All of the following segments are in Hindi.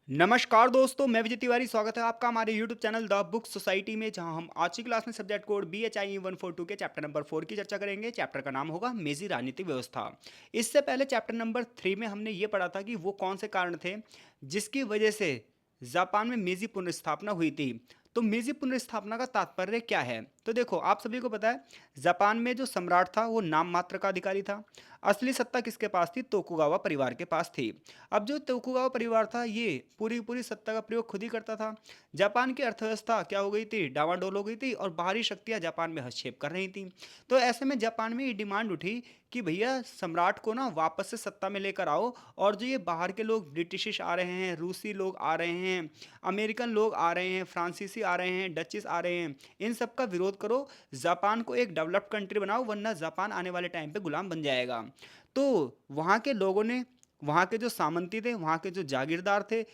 नमस्कार दोस्तों, मैं विजय तिवारी। स्वागत है आपका हमारे YouTube channel the book society में, जहां हम आज की क्लास में सब्जेक्ट कोड BHI 142 के चैप्टर नंबर 4 की चर्चा करेंगे। चैप्टर का नाम होगा मेजी राजनीतिक व्यवस्था। इससे पहले चैप्टर नंबर 3 में हमने ये पढ़ा था कि वो कौन से कारण थे जिसकी वजह से जापान में मेजी पुनर्स्थापना हुई थी। तो मेजी पुनर्स्थापना का तात्पर्य क्या है? तो देखो, आप सभी को पता है जापान में जो सम्राट था वो नाम मात्र का अधिकारी था। असली सत्ता किसके पास थी? तोकुगावा परिवार के पास थी। अब जो तोकुगावा परिवार था ये पूरी पूरी सत्ता का प्रयोग खुद ही करता था। जापान की अर्थव्यवस्था क्या हो गई थी? डावाडोल हो गई थी और बाहरी शक्तियां जापान में हस्तक्षेप कर रही थी। तो ऐसे में जापान में ये डिमांड उठी कि भैया सम्राट को ना वापस से सत्ता में लेकर आओ, और जो ये बाहर के लोग ब्रिटिश आ रहे हैं, रूसी लोग आ रहे हैं, अमेरिकन लोग आ रहे हैं, फ्रांसीसी आ रहे हैं, डचिस आ रहे हैं, इन सब का विरोध करो। जापान को एक डेवलप्ड कंट्री बनाओ, वरना जापान आने वाले टाइम पे गुलाम बन जाएगा। तो वहाँ के लोगों ने, वहाँ के जो सामंती थे, वहाँ के जो जागीरदार थे,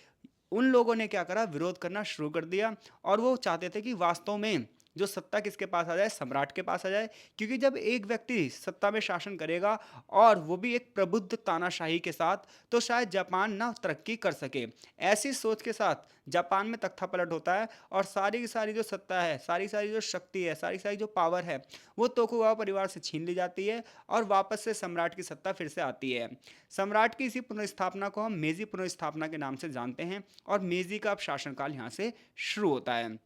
उन लोगों ने क्या करा? विरोध करना शुरू कर दिया। और वो चाहते थे कि वास्तव में जो सत्ता किसके पास आ जाए? सम्राट के पास आ जाए। क्योंकि जब एक व्यक्ति सत्ता में शासन करेगा और वो भी एक प्रबुद्ध तानाशाही के साथ, तो शायद जापान ना तरक्की कर सके। ऐसी सोच के साथ जापान में तख्ता पलट होता है और सारी की सारी जो सत्ता है, सारी सारी जो शक्ति है, सारी सारी जो पावर है, वो तोकुगावा परिवार से छीन ली जाती है और वापस से सम्राट की सत्ता फिर से आती है। सम्राट की इसी पुनर्स्थापना को हम मेजी पुनर्स्थापना के नाम से जानते हैं और मेजी का अब शासनकाल यहाँ से शुरू होता है।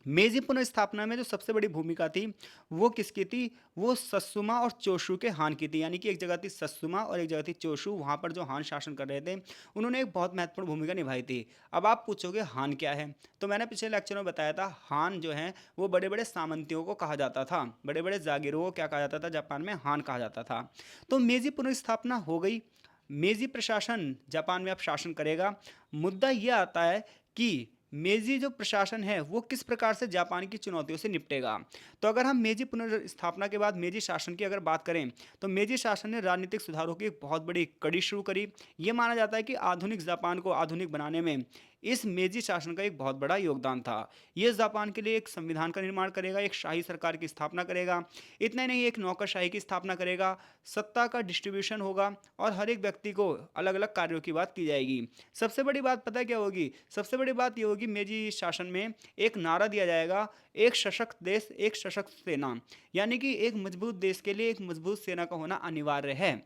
मेजी पुनर्स्थापना में जो सबसे बड़ी भूमिका थी वो किसकी थी? वो सत्सुमा और चोशु के हान की थी। यानी कि एक जगह थी सत्सुमा और एक जगह थी चोशु। वहाँ पर जो हान शासन कर रहे थे उन्होंने एक बहुत महत्वपूर्ण भूमिका निभाई थी। अब आप पूछोगे हान क्या है? तो मैंने पिछले लेक्चर में बताया था, हान जो है वो बड़े बड़े सामंतियों को कहा जाता था, बड़े बड़े जागीरों को क्या कहा जाता था? जापान में हान कहा जाता था। तो मेजी पुनर्स्थापना हो गई। मेजी प्रशासन जापान में अब शासन करेगा। मुद्दा यह आता है कि मेजी जो प्रशासन है वो किस प्रकार से जापान की चुनौतियों से निपटेगा। तो अगर हम मेजी पुनर्स्थापना के बाद मेजी शासन की अगर बात करें, तो मेजी शासन ने राजनीतिक सुधारों की एक बहुत बड़ी कड़ी शुरू करी। ये माना जाता है कि आधुनिक जापान को आधुनिक बनाने में इस मेजी शासन का एक बहुत बड़ा योगदान था। ये जापान के लिए एक संविधान का निर्माण करेगा, एक शाही सरकार की स्थापना करेगा। इतना ही नहीं, एक नौकरशाही की स्थापना करेगा, सत्ता का डिस्ट्रीब्यूशन होगा और हर एक व्यक्ति को अलग अलग कार्यों की बात की जाएगी। सबसे बड़ी बात पता है क्या होगी? सबसे बड़ी बात यह होगी, मेजी शासन में एक नारा दिया जाएगा, एक सशक्त देश एक सशक्त सेना। यानी कि एक मजबूत देश के लिए एक मजबूत सेना का होना अनिवार्य है।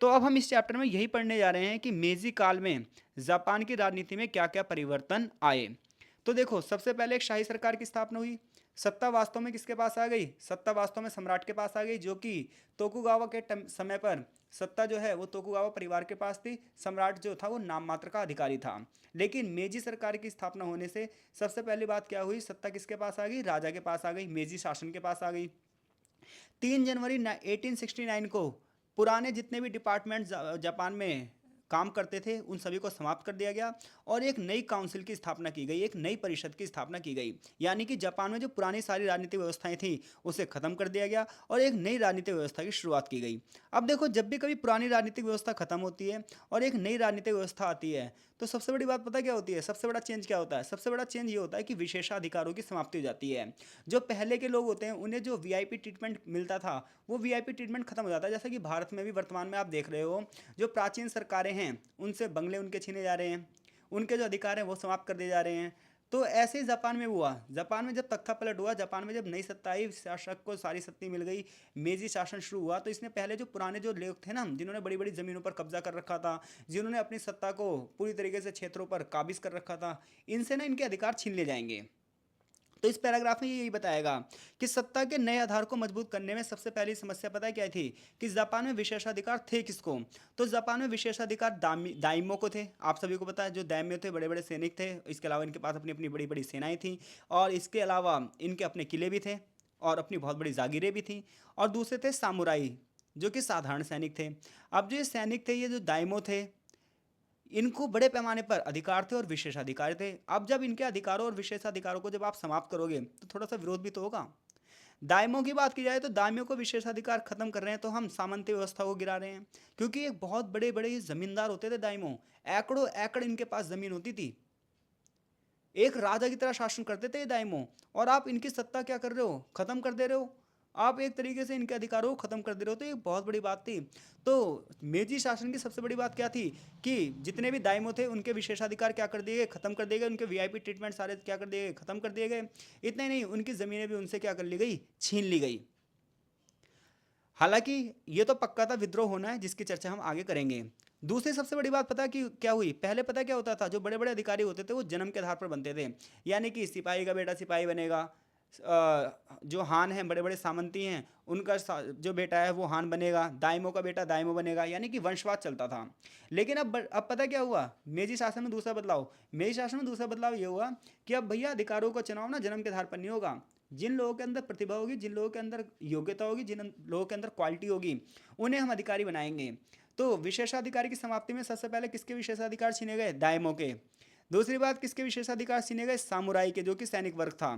तो अब हम इस चैप्टर में यही पढ़ने जा रहे हैं कि मेजी काल में जापान की राजनीति में क्या क्या परिवर्तन आए। तो देखो, सबसे पहले एक शाही सरकार की स्थापना हुई। सत्ता वास्तव में किसके पास आ गई? सत्ता वास्तव में सम्राट के पास आ गई, जो कि तोकुगावा के समय पर सत्ता जो है वो तोकुगावा परिवार के पास थी। सम्राट जो था वो नाम मात्र का अधिकारी था। लेकिन मेजी सरकार की स्थापना होने से सबसे पहली बात क्या हुई? सत्ता किसके पास आ गई? राजा के पास आ गई, मेजी शासन के पास आ गई। 3 जनवरी 1869 को पुराने जितने भी डिपार्टमेंट जापान में काम करते थे उन सभी को समाप्त कर दिया गया और एक नई काउंसिल की स्थापना की गई, एक नई परिषद की स्थापना की गई। यानी कि जापान में जो पुरानी सारी राजनीतिक व्यवस्थाएं थी उसे खत्म कर दिया गया और एक नई राजनीतिक व्यवस्था की शुरुआत की गई। अब देखो, जब भी कभी पुरानी राजनीतिक व्यवस्था खत्म होती है और एक नई राजनीतिक व्यवस्था आती है, तो सबसे बड़ी बात पता क्या होती है? सबसे बड़ा चेंज क्या होता है? सबसे बड़ा चेंज ये होता है कि विशेषाधिकारों की समाप्ति हो जाती है। जो पहले के लोग होते हैं उन्हें जो वीआईपी ट्रीटमेंट मिलता था, वो वीआईपी ट्रीटमेंट खत्म हो जाता है। जैसा कि भारत में भी वर्तमान में आप देख रहे हो, जो प्राचीन सरकारें हैं उनसे बंगले उनके छीने जा रहे हैं, उनके जो अधिकार हैं वो समाप्त कर दिए जा रहे हैं। तो ऐसे ही जापान में हुआ। जापान में जब तख्ता पलट हुआ, जापान में जब नई सत्ता आई, शासक को सारी शक्ति मिल गई, मेजी शासन शुरू हुआ, तो इसने पहले जो पुराने जो लोग थे ना, जिन्होंने बड़ी बड़ी जमीनों पर कब्जा कर रखा था, जिन्होंने अपनी सत्ता को पूरी तरीके से क्षेत्रों पर काबिज कर रखा था, इनसे ना इनके अधिकार छीन लिए जाएंगे। तो इस पैराग्राफ में ये यही बताएगा कि सत्ता के नए आधार को मजबूत करने में सबसे पहली समस्या पता है क्या थी? कि जापान में विशेषाधिकार थे किसको? तो जापान में विशेषाधिकार दाइमो को थे। आप सभी को पता है, जो दाइम्यो थे बड़े बड़े सैनिक थे। इसके अलावा इनके पास अपनी अपनी बड़ी बड़ी सेनाएं थीं और इसके अलावा इनके अपने किले भी थे और अपनी बहुत बड़ी जागीरें भी थीं। और दूसरे थे सामुराई, जो कि साधारण सैनिक थे। अब जो ये सैनिक थे, ये जो दाइमो थे, इनको बड़े पैमाने पर अधिकार थे और विशेषाधिकार थे। अब जब इनके अधिकारों और विशेषाधिकारों को जब आप समाप्त करोगे तो थोड़ा सा विरोध भी तो होगा। दायमों की बात की जाए तो दायमियों को विशेषाधिकार खत्म कर रहे हैं, तो हम सामंती व्यवस्था को गिरा रहे हैं। क्योंकि एक बहुत बड़े बड़े जमींदार होते थे दायमों, एकड़ों एकड़ इनके पास जमीन होती थी, एक राजा की तरह शासन करते थे ये दायमों। और आप इनकी सत्ता क्या कर रहे हो? खत्म कर दे रहे हो। आप एक तरीके से इनके अधिकारों को खत्म कर दे रहे हो, तो ये बहुत बड़ी बात थी। तो मेजी शासन की सबसे बड़ी बात क्या थी कि जितने भी दाइमो थे उनके विशेषाधिकार क्या कर दिए गए, खत्म कर दिए गए, उनके वीआईपी ट्रीटमेंट सारे क्या कर दिए गए, खत्म कर दिए गए। इतना ही नहीं, उनकी जमीनें भी उनसे क्या कर ली गई, छीन ली गई। हालांकि ये तो पक्का था विद्रोह होना है, जिसकी चर्चा हम आगे करेंगे। दूसरी सबसे बड़ी बात पता कि क्या हुई, पहले पता क्या होता था, जो बड़े बड़े अधिकारी होते थे वो जन्म के आधार पर बनते थे। यानी कि सिपाही का बेटा सिपाही बनेगा, जो हान हैं, बड़े बड़े सामंती हैं, उनका जो बेटा है वो हान बनेगा, दाइमो का बेटा दाइमो बनेगा, यानी कि वंशवाद चलता था। लेकिन अब पता क्या हुआ, मेजी शासन में दूसरा बदलाव। मेजी शासन में दूसरा बदलाव ये हुआ कि अब भैया अधिकारों का चुनाव ना जन्म के आधार पर नहीं होगा। जिन लोगों के अंदर प्रतिभा होगी, जिन लोगों के अंदर योग्यता होगी, जिन लोगों के अंदर क्वालिटी होगी, उन्हें हम अधिकारी बनाएंगे। तो विशेषाधिकार की समाप्ति में सबसे पहले किसके विशेषाधिकार छीने गए, दाइमों के। दूसरी बात, किसके विशेषाधिकार छीने गए, सामुराई के, जो कि सैनिक वर्ग था।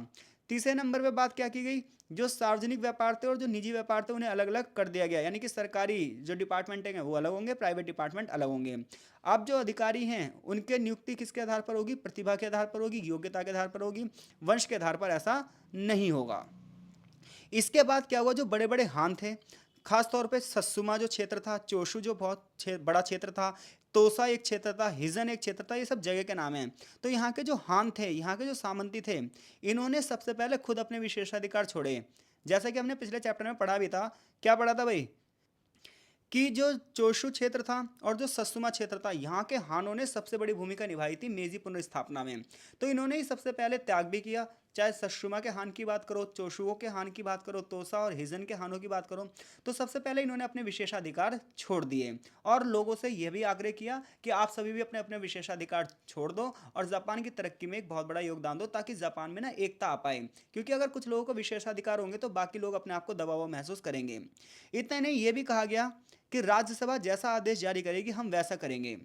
तीसरे नंबर पे बात क्या की गई, जो सार्वजनिक व्यापार थे और जो निजी व्यापार थे उन्हें अलग अलग कर दिया गया। यानी कि सरकारी जो डिपार्टमेंट हैं वो अलग होंगे, प्राइवेट डिपार्टमेंट अलग होंगे। अब जो अधिकारी हैं उनके नियुक्ति किसके आधार पर होगी, प्रतिभा के आधार पर होगी, योग्यता के आधार पर होगी, वंश के आधार पर ऐसा नहीं होगा। इसके बाद क्या हुआ, जो बड़े बड़े हान थे, खास तौर पे सत्सुमा जो क्षेत्र था, चोशु जो बहुत बड़ा क्षेत्र था, तोसा एक क्षेत्र था, हिजन एक क्षेत्र था, ये सब जगह के नाम हैं। तो यहाँ के जो हान थे, यहाँ के जो सामंती थे, इन्होंने सबसे पहले खुद अपने विशेषाधिकार छोड़े। जैसा कि हमने पिछले चैप्टर में पढ़ा भी था, क्या पढ़ा था भाई, कि जो चोशु क्षेत्र था और जो सत्सुमा क्षेत्र था, यहाँ के हानों ने सबसे बड़ी भूमिका निभाई थी मेजी पुनर्स्थापना में। तो इन्होंने ही सबसे पहले त्याग भी किया। चाहे सत्सुमा के हान की बात करो, चोशुओं के हान की बात करो, तोसा और हिजन के हानों की बात करो, तो सबसे पहले इन्होंने अपने विशेषाधिकार छोड़ दिए और लोगों से यह भी आग्रह किया कि आप सभी भी अपने अपने विशेषाधिकार छोड़ दो और जापान की तरक्की में एक बहुत बड़ा योगदान दो, ताकि जापान में ना एकता आ पाए। क्योंकि अगर कुछ लोगों को विशेषाधिकार होंगे तो बाकी लोग अपने आप को दबा हुआ महसूस करेंगे। इतना नहीं, ये भी कहा गया कि राज्यसभा जैसा आदेश जारी करेगी हम वैसा करेंगे।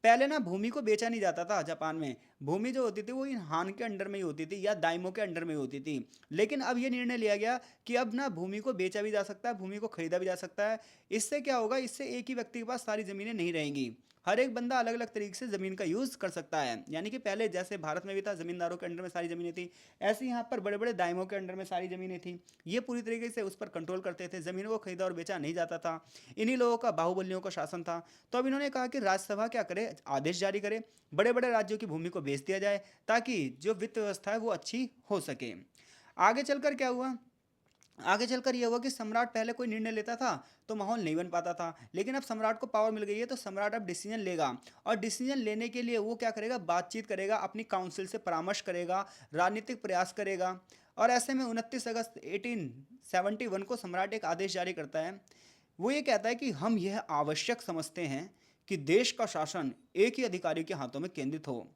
पहले ना भूमि को बेचा नहीं जाता था जापान में। भूमि जो होती थी वो इन हान के अंडर में ही होती थी या दाइमो के अंडर में ही होती थी। लेकिन अब ये निर्णय लिया गया कि अब ना भूमि को बेचा भी जा सकता है, भूमि को खरीदा भी जा सकता है। इससे क्या होगा, इससे एक ही व्यक्ति के पास सारी ज़मीनें नहीं रहेंगी। हर एक बंदा अलग अलग तरीके से ज़मीन का यूज़ कर सकता है। यानी कि पहले जैसे भारत में भी था, ज़मींदारों के अंडर में सारी ज़मीनें थी, ऐसे ही यहाँ पर बड़े बड़े दाइमों के अंडर में सारी ज़मीनें थी। ये पूरी तरीके से उस पर कंट्रोल करते थे, ज़मीनों को खरीदा और बेचा नहीं जाता था। इन्हीं लोगों का बाहुबलियों का शासन था। तो अब इन्होंने कहा कि राज्यसभा क्या करे, आदेश जारी करे, बड़े बड़े राज्यों की भूमि को बेच दिया जाए, ताकि जो वित्त व्यवस्था है वो अच्छी हो सके। आगे चलकर क्या हुआ, आगे चलकर यह हुआ कि सम्राट पहले कोई निर्णय लेता था तो माहौल नहीं बन पाता था, लेकिन अब सम्राट को पावर मिल गई है तो सम्राट अब डिसीजन लेगा। और डिसीजन लेने के लिए वो क्या करेगा, बातचीत करेगा, अपनी काउंसिल से परामर्श करेगा, राजनीतिक प्रयास करेगा। और ऐसे में 29 अगस्त 1871 को सम्राट एक आदेश जारी करता है। वो ये कहता है कि हम यह आवश्यक समझते हैं कि देश का शासन एक ही अधिकारी के हाथों में केंद्रित हो,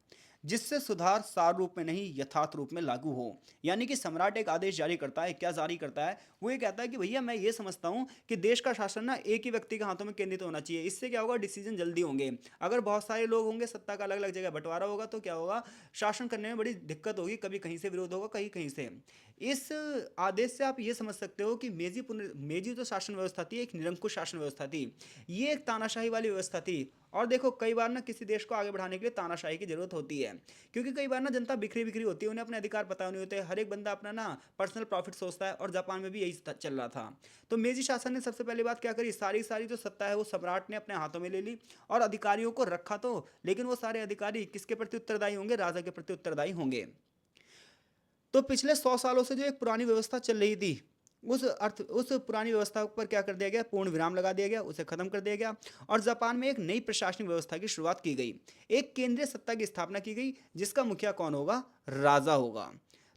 जिससे सुधार सार रूप में नहीं यथार्थ रूप में लागू हो। यानी कि सम्राट एक आदेश जारी करता है, क्या जारी करता है, वो ये कहता है कि भैया मैं ये समझता हूँ कि देश का शासन ना एक ही व्यक्ति के हाथों में केंद्रित होना चाहिए। इससे क्या होगा, डिसीजन जल्दी होंगे। अगर बहुत सारे लोग होंगे, सत्ता का अलग अलग जगह बंटवारा होगा, तो क्या होगा, शासन करने में बड़ी दिक्कत होगी, कभी कहीं से विरोध होगा, कहीं कहीं से। इस आदेश से आप ये समझ सकते हो कि मेजी जो शासन व्यवस्था थी एक निरंकुश शासन व्यवस्था थी। ये एक तानाशाही वाली व्यवस्था थी। और देखो, कई बार ना किसी देश को आगे बढ़ाने के लिए तानाशाही की जरूरत होती है, क्योंकि कई बार ना जनता बिखरी बिखरी होती है, उन्हें अपने अधिकार पता नहीं होते, हर एक बंदा अपना ना पर्सनल प्रॉफिट सोचता है। और जापान में भी यही चल रहा था। तो मेजी शासन ने सबसे पहली बात क्या करी, सारी सारी जो सत्ता है वो सम्राट ने अपने हाथों में ले ली और अधिकारियों को रखा। तो लेकिन वो सारे अधिकारी किसके प्रति उत्तरदायी होंगे, राजा के प्रति उत्तरदायी होंगे। तो पिछले 100 सालों से जो एक पुरानी व्यवस्था चल रही थी, उस पुरानी व्यवस्था पर क्या कर दिया गया, पूर्ण विराम लगा दिया गया, उसे खत्म कर दिया गया। और जापान में एक नई प्रशासनिक व्यवस्था की शुरुआत की गई। एक केंद्रीय सत्ता की स्थापना की गई, जिसका मुखिया कौन होगा, राजा होगा।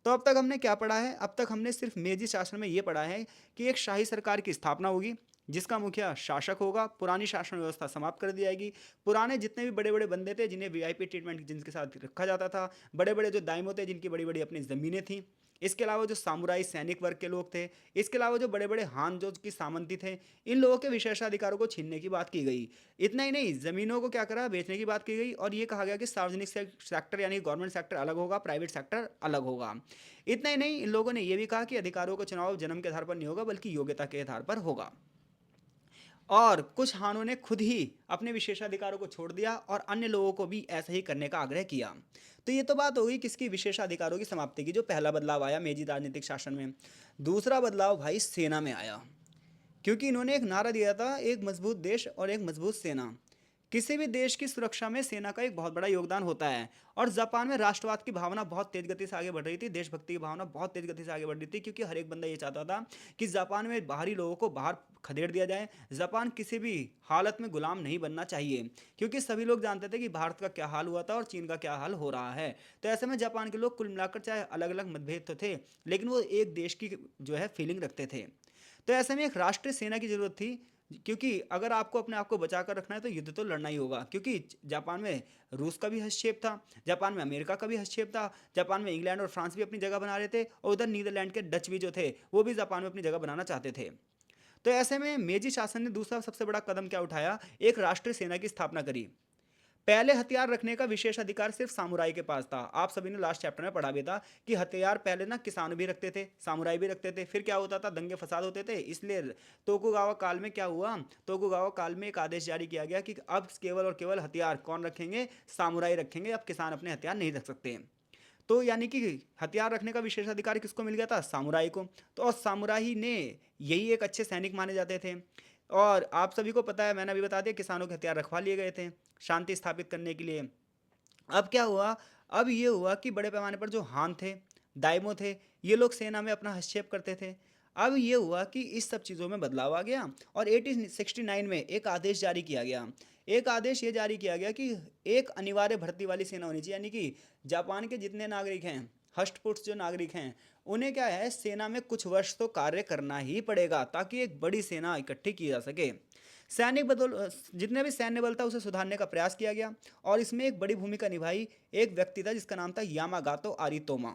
तो अब तक हमने क्या पढ़ा है, अब तक हमने सिर्फ मेजी शासन में यह पढ़ा है कि एक शाही सरकार की स्थापना होगी, जिसका मुखिया शासक होगा, पुरानी शासन व्यवस्था समाप्त कर दी जाएगी। पुराने जितने भी बड़े बड़े बंदे थे जिन्हें वीआईपी ट्रीटमेंट जिनके साथ रखा जाता था, बड़े बड़े जो दाइमो थे जिनकी बड़ी बड़ी अपनी ज़मीनें थीं, इसके अलावा जो सामुराई सैनिक वर्ग के लोग थे, इसके अलावा जो बड़े बड़े हान जो की सामंती थे, इन लोगों के विशेषाधिकारों को छीनने की बात की गई। इतना ही नहीं, ज़मीनों को क्या करा, बेचने की बात की गई। और ये कहा गया कि सार्वजनिक सेक्टर यानी गवर्नमेंट सेक्टर अलग होगा, प्राइवेट सेक्टर अलग होगा। इतना ही नहीं, इन लोगों ने यह भी कहा कि अधिकारों का चुनाव जन्म के आधार पर नहीं होगा, बल्कि योग्यता के आधार पर होगा। और कुछ हानों ने खुद ही अपने विशेषाधिकारों को छोड़ दिया और अन्य लोगों को भी ऐसा ही करने का आग्रह किया। तो ये तो बात हो गई किसकी, विशेषाधिकारों की समाप्ति की, जो पहला बदलाव आया मेजी राजनीतिक शासन में। दूसरा बदलाव भाई सेना में आया, क्योंकि इन्होंने एक नारा दिया था, एक मजबूत देश और एक मजबूत सेना। किसी भी देश की सुरक्षा में सेना का एक बहुत बड़ा योगदान होता है। और जापान में राष्ट्रवाद की भावना बहुत तेज गति से आगे बढ़ रही थी, देशभक्ति की भावना बहुत तेज गति से आगे बढ़ रही थी, क्योंकि हर एक बंदा ये चाहता था कि जापान में बाहरी लोगों को बाहर खदेड़ दिया जाए। जापान किसी भी हालत में गुलाम नहीं बनना चाहिए, क्योंकि सभी लोग जानते थे कि भारत का क्या हाल हुआ था और चीन का क्या हाल हो रहा है। तो ऐसे में जापान के लोग कुल मिलाकर चाहे अलग अलग मतभेद तो थे, लेकिन वो एक देश की जो है फीलिंग रखते थे। तो ऐसे में एक राष्ट्रीय सेना की जरूरत थी, क्योंकि अगर आपको अपने आप को बचा कर रखना है तो युद्ध तो लड़ना ही होगा। क्योंकि जापान में रूस का भी हस्तक्षेप था, जापान में अमेरिका का भी हस्तक्षेप था, जापान में इंग्लैंड और फ्रांस भी अपनी जगह बना रहे थे, और उधर नीदरलैंड के डच भी जो थे वो भी जापान में अपनी जगह बनाना चाहते थे। तो ऐसे में मेजी शासन ने दूसरा सबसे बड़ा कदम क्या उठाया, एक राष्ट्रीय सेना की स्थापना करी। पहले हथियार रखने का विशेष अधिकार सिर्फ सामुराई के पास था। आप सभी ने लास्ट चैप्टर में पढ़ा भी था कि हथियार पहले ना किसान भी रखते थे, सामुराई भी रखते थे, फिर क्या होता था, दंगे फसाद होते थे। इसलिए तोकुगावा काल में क्या हुआ, तोकुगावा काल में एक आदेश जारी किया गया कि अब केवल और केवल हथियार कौन रखेंगे, सामुराई रखेंगे, अब किसान अपने हथियार नहीं रख सकते। तो यानी कि हथियार रखने का विशेषाधिकार किसको मिल गया था, सामुराई को। तो और सामुराई ने यही एक अच्छे सैनिक माने जाते थे। और आप सभी को पता है, मैंने अभी बता दिया, किसानों के हथियार रखवा लिए गए थे शांति स्थापित करने के लिए। अब क्या हुआ, अब ये हुआ कि बड़े पैमाने पर जो हान थे, दाइमो थे, ये लोग सेना में अपना हस्तक्षेप करते थे। अब ये हुआ कि इस सब चीज़ों में बदलाव आ गया और 1869 में एक आदेश जारी किया गया। एक आदेश ये जारी किया गया कि एक अनिवार्य भर्ती वाली सेना होनी चाहिए, यानी कि जापान के जितने नागरिक हैं, हष्टपुष्ट जो नागरिक हैं, उन्हें क्या है, सेना में कुछ वर्ष तो कार्य करना ही पड़ेगा, ताकि एक बड़ी सेना इकट्ठी की जा सके। सैनिक बदल जितने भी सैन्य बल था उसे सुधारने का प्रयास किया गया, और इसमें एक बड़ी भूमिका निभाई एक व्यक्ति था जिसका नाम था यामागातो आरितोमा।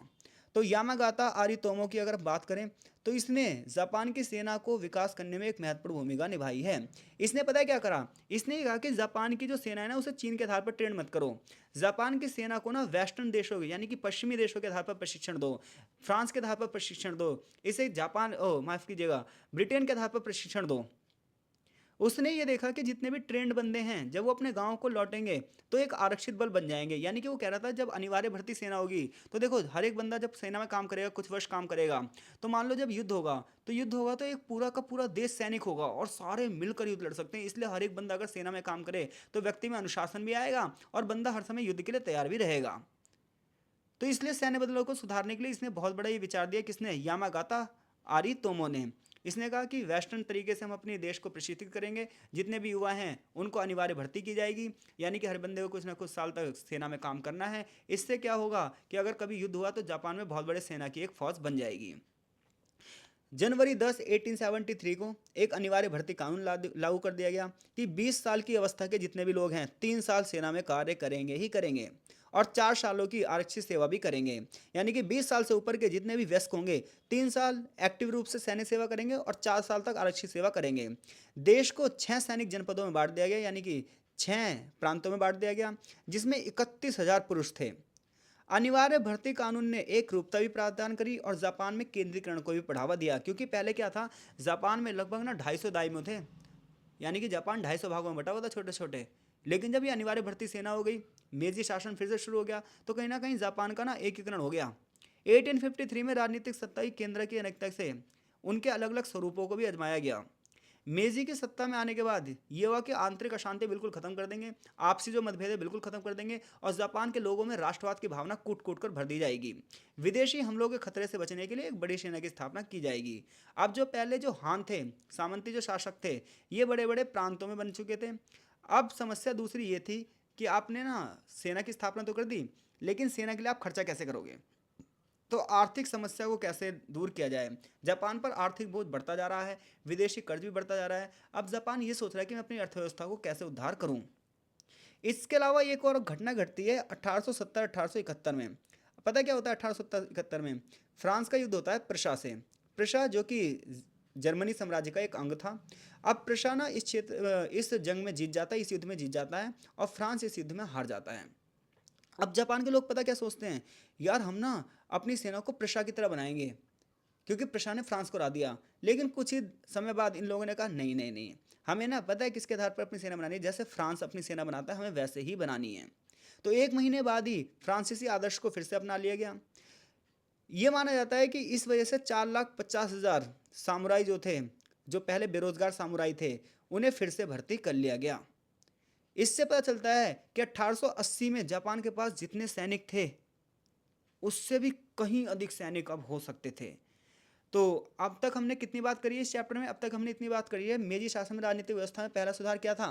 तो यामागाता आरितोमो की अगर बात करें तो इसने जापान की सेना को विकास करने में एक महत्वपूर्ण भूमिका निभाई है। इसने पता है क्या करा, इसने कहा कि जापान की जो सेना है ना, उसे चीन के आधार पर ट्रेन मत करो। जापान की सेना को ना वेस्टर्न देशों यानी कि पश्चिमी देशों के आधार पर प्रशिक्षण दो, फ्रांस के आधार पर प्रशिक्षण दो, इसे जापान ओ माफ कीजिएगा ब्रिटेन के आधार पर प्रशिक्षण दो। उसने ये देखा कि जितने भी ट्रेंड बंदे हैं, जब वो अपने गांव को लौटेंगे तो एक आरक्षित बल बन जाएंगे। यानी कि वो कह रहा था जब अनिवार्य भर्ती सेना होगी, तो देखो हर एक बंदा जब सेना में काम करेगा, कुछ वर्ष काम करेगा, तो मान लो जब युद्ध होगा तो एक पूरा का पूरा देश सैनिक होगा और सारे मिलकर युद्ध लड़ सकते हैं। इसलिए हर एक बंदा अगर सेना में काम करे तो व्यक्ति में अनुशासन भी आएगा और बंदा हर समय युद्ध के लिए तैयार भी रहेगा। तो इसलिए सैन्य बदलाव को सुधारने के लिए इसने बहुत बड़ा ये विचार दिया, किसने, यामागाता आरी तोमो ने। इसने कहा कि वेस्टर्न तरीके से हम अपने देश को प्रशिक्षित करेंगे, जितने भी युवा हैं उनको अनिवार्य भर्ती की जाएगी, यानी कि हर बंदे को कुछ ना कुछ साल तक सेना में काम करना है। इससे क्या होगा कि अगर कभी युद्ध हुआ तो जापान में बहुत बड़े सेना की एक फौज बन जाएगी। जनवरी 10 1873 को एक अनिवार्य भर्ती कानून लागू कर दिया गया कि 20 साल की अवस्था के जितने भी लोग हैं 3 साल सेना में कार्य करेंगे ही करेंगे, और 4 सालों की आरक्षित सेवा भी करेंगे। यानी कि 20 साल से ऊपर के जितने भी वयस्क होंगे 3 साल एक्टिव रूप से सैन्य सेवा करेंगे और 4 साल तक आरक्षित सेवा करेंगे। देश को 6 सैनिक जनपदों में बांट दिया गया, यानी कि 6 प्रांतों में बांट दिया गया, जिसमें 31,000 पुरुष थे। अनिवार्य भर्ती कानून ने एक रूपता भी प्रदान करी और जापान में केंद्रीकरण को भी बढ़ावा दिया। क्योंकि पहले क्या था, जापान में लगभग ना 250 दाइमो थे, यानी कि जापान 250 भागों में बटा हुआ था, छोटे छोटे। लेकिन जब ये अनिवार्य भर्ती सेना हो गई, मेजी शासन फिर से शुरू हो गया, तो कहीं ना कहीं जापान का ना एकीकरण हो गया। 1853 में राजनीतिक सत्ता की केंद्र की अनेकता से उनके अलग अलग स्वरूपों को भी आजमाया गया। मेजी की सत्ता में आने के बाद ये हुआ कि आंतरिक अशांति बिल्कुल खत्म कर देंगे, आपसी जो मतभेद है बिल्कुल खत्म कर देंगे, और जापान के लोगों में राष्ट्रवाद की भावना कूट कूट कर भर दी जाएगी। विदेशी हमलों के खतरे से बचने के लिए एक बड़ी सेना की स्थापना की जाएगी। अब जो पहले जो हान थे, सामंती जो शासक थे, ये बड़े बड़े प्रांतों में बन चुके थे। अब समस्या दूसरी ये थी कि आपने ना सेना की स्थापना तो कर दी, लेकिन सेना के लिए आप खर्चा कैसे करोगे। तो आर्थिक समस्या को कैसे दूर किया जाए। जापान पर आर्थिक बोझ बढ़ता जा रहा है, विदेशी कर्ज भी बढ़ता जा रहा है। अब जापान ये सोच रहा है कि मैं अपनी अर्थव्यवस्था को कैसे उद्धार करूं। इसके अलावा एक और घटना घटती है 1870-1871 में। पता क्या होता है 1870-71 में, फ्रांस का युद्ध होता है प्रशा से। प्रशा जो कि जर्मनी साम्राज्य का एक अंग था। अब प्रशा ना इस जंग में जीत जाता है, इस युद्ध में जीत जाता है, और फ्रांस इस युद्ध में हार जाता है। अब जापान के लोग पता क्या सोचते हैं, यार हम ना अपनी सेना को प्रशा की तरह बनाएंगे, क्योंकि प्रशा ने फ्रांस को हरा दिया। लेकिन कुछ ही समय बाद इन लोगों ने कहा नहीं नहीं नहीं, हमें ना पता है किसके आधार पर अपनी सेना बनानी है, जैसे फ्रांस अपनी सेना बनाता है हमें वैसे ही बनानी है। तो 1 महीने बाद ही फ्रांसीसी आदर्श को फिर से अपना लिया गया। ये माना जाता है कि इस वजह से 4,50,000 सामुराई जो थे, जो पहले बेरोजगार सामुराई थे, उन्हें फिर से भर्ती कर लिया गया। इससे पता चलता है कि 1880 में जापान के पास जितने सैनिक थे उससे भी कहीं अधिक सैनिक अब हो सकते थे। तो अब तक हमने कितनी बात करी है इस चैप्टर में? अब तक हमने इतनी बात करी है। मेजी शासन में राजनीतिक व्यवस्था में पहला सुधार क्या था?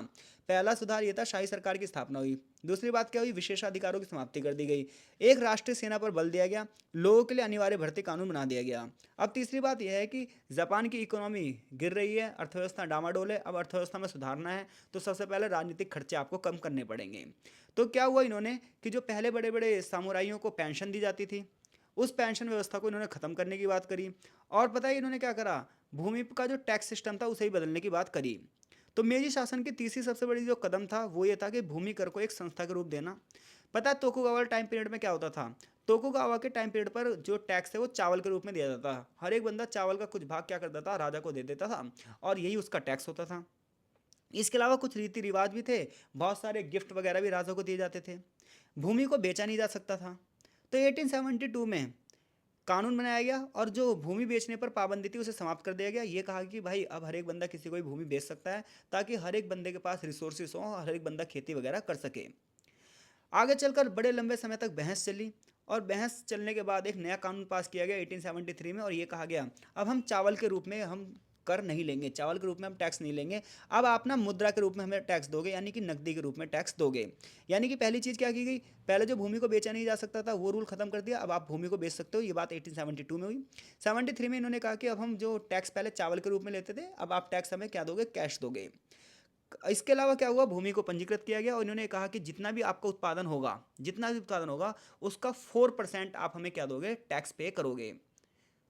पहला सुधार ये था, शाही सरकार की स्थापना हुई। दूसरी बात क्या हुई? विशेषाधिकारों की समाप्ति कर दी गई। एक राष्ट्रीय सेना पर बल दिया गया। लोगों के लिए अनिवार्य भर्ती कानून बना दिया गया। अब तीसरी बात यह है कि जापान की इकोनॉमी गिर रही है, अर्थव्यवस्था डामाडोल है। अब अर्थव्यवस्था में सुधारना है तो सबसे पहले राजनीतिक खर्चे आपको कम करने पड़ेंगे। तो क्या हुआ इन्होंने कि जो पहले बड़े बड़े सामुराइयों को पेंशन दी जाती थी, उस पेंशन व्यवस्था को इन्होंने ख़त्म करने की बात करी। और पता है इन्होंने क्या करा? भूमि का जो टैक्स सिस्टम था उसे ही बदलने की बात करी। तो मेजी शासन की तीसरी सबसे बड़ी जो कदम था वो ये था कि भूमि कर को एक संस्था के रूप देना। पता है तोकुगावा टाइम पीरियड में क्या होता था? तोकुगावा के टाइम पीरियड पर जो टैक्स है वो चावल के रूप में दिया जाता था। हर एक बंदा चावल का कुछ भाग क्या करता था? राजा को दे देता था और यही उसका टैक्स होता था। इसके अलावा कुछ रीति रिवाज भी थे, बहुत सारे गिफ्ट वगैरह भी राजा को दिए जाते थे। भूमि को बेचा नहीं जा सकता था। तो 1872 में कानून बनाया गया और जो भूमि बेचने पर पाबंदी थी उसे समाप्त कर दिया गया। ये कहा कि भाई अब हर एक बंदा किसी को भी भूमि बेच सकता है, ताकि हर एक बंदे के पास रिसोर्सेस हो और हर एक बंदा खेती वगैरह कर सके। आगे चलकर बड़े लंबे समय तक बहस चली और बहस चलने के बाद एक नया कानून पास किया गया 1873 में, और ये कहा गया अब हम चावल के रूप में हम कर नहीं लेंगे, चावल के रूप में हम टैक्स नहीं लेंगे। अब आप ना मुद्रा के रूप में हमें टैक्स दोगे, यानी कि नकदी के रूप में टैक्स दोगे। यानी कि पहली चीज़ क्या की गई? पहले जो भूमि को बेचा नहीं जा सकता था वो रूल खत्म कर दिया, अब आप भूमि को बेच सकते हो। ये बात 1872 में हुई। 73 में इन्होंने कहा कि अब हम जो टैक्स पहले चावल के रूप में लेते थे, अब आप टैक्स हमें क्या दोगे? कैश दोगे। इसके अलावा क्या हुआ? भूमि को पंजीकृत किया गया और इन्होंने कहा कि जितना भी आपका उत्पादन होगा, जितना भी उत्पादन होगा उसका 4% आप हमें क्या दोगे? टैक्स पे करोगे।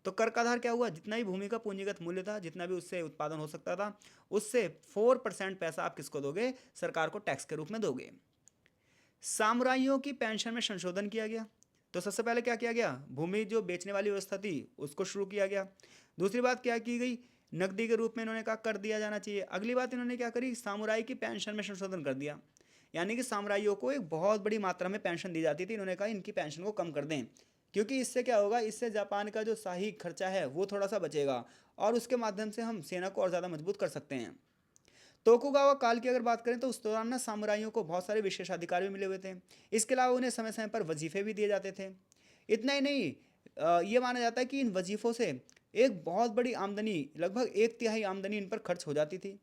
तो कर का आधार क्या हुआ? जितना भी भूमि का पूंजीगत मूल्य था, जितना भी उससे उत्पादन हो सकता था, उससे 4% पैसा आप किसको दोगे? सरकार को टैक्स के रूप में दोगे। सामुराइयों की पेंशन में संशोधन किया गया। तो सबसे पहले क्या किया गया? भूमि जो बेचने वाली व्यवस्था थी उसको शुरू किया गया। दूसरी बात क्या की गई? नकदी के रूप में इन्होंने कहा कर दिया जाना चाहिए। अगली बात इन्होंने क्या करी? सामुराई की पेंशन में संशोधन कर दिया। यानी कि सामुराइयों को एक बहुत बड़ी मात्रा में पेंशन दी जाती थी, इन्होंने कहा इनकी पेंशन को कम कर दें, क्योंकि इससे क्या होगा? इससे जापान का जो शाही खर्चा है वो थोड़ा सा बचेगा और उसके माध्यम से हम सेना को और ज़्यादा मजबूत कर सकते हैं। तोकुगावा काल की अगर बात करें तो उस दौरान ना सामुराइयों को बहुत सारे विशेषाधिकार भी मिले हुए थे। इसके अलावा उन्हें समय समय पर वजीफे भी दिए जाते थे। इतना ही नहीं, ये माना जाता है कि इन वजीफों से एक बहुत बड़ी आमदनी, लगभग 1/3 आमदनी इन पर खर्च हो जाती थी।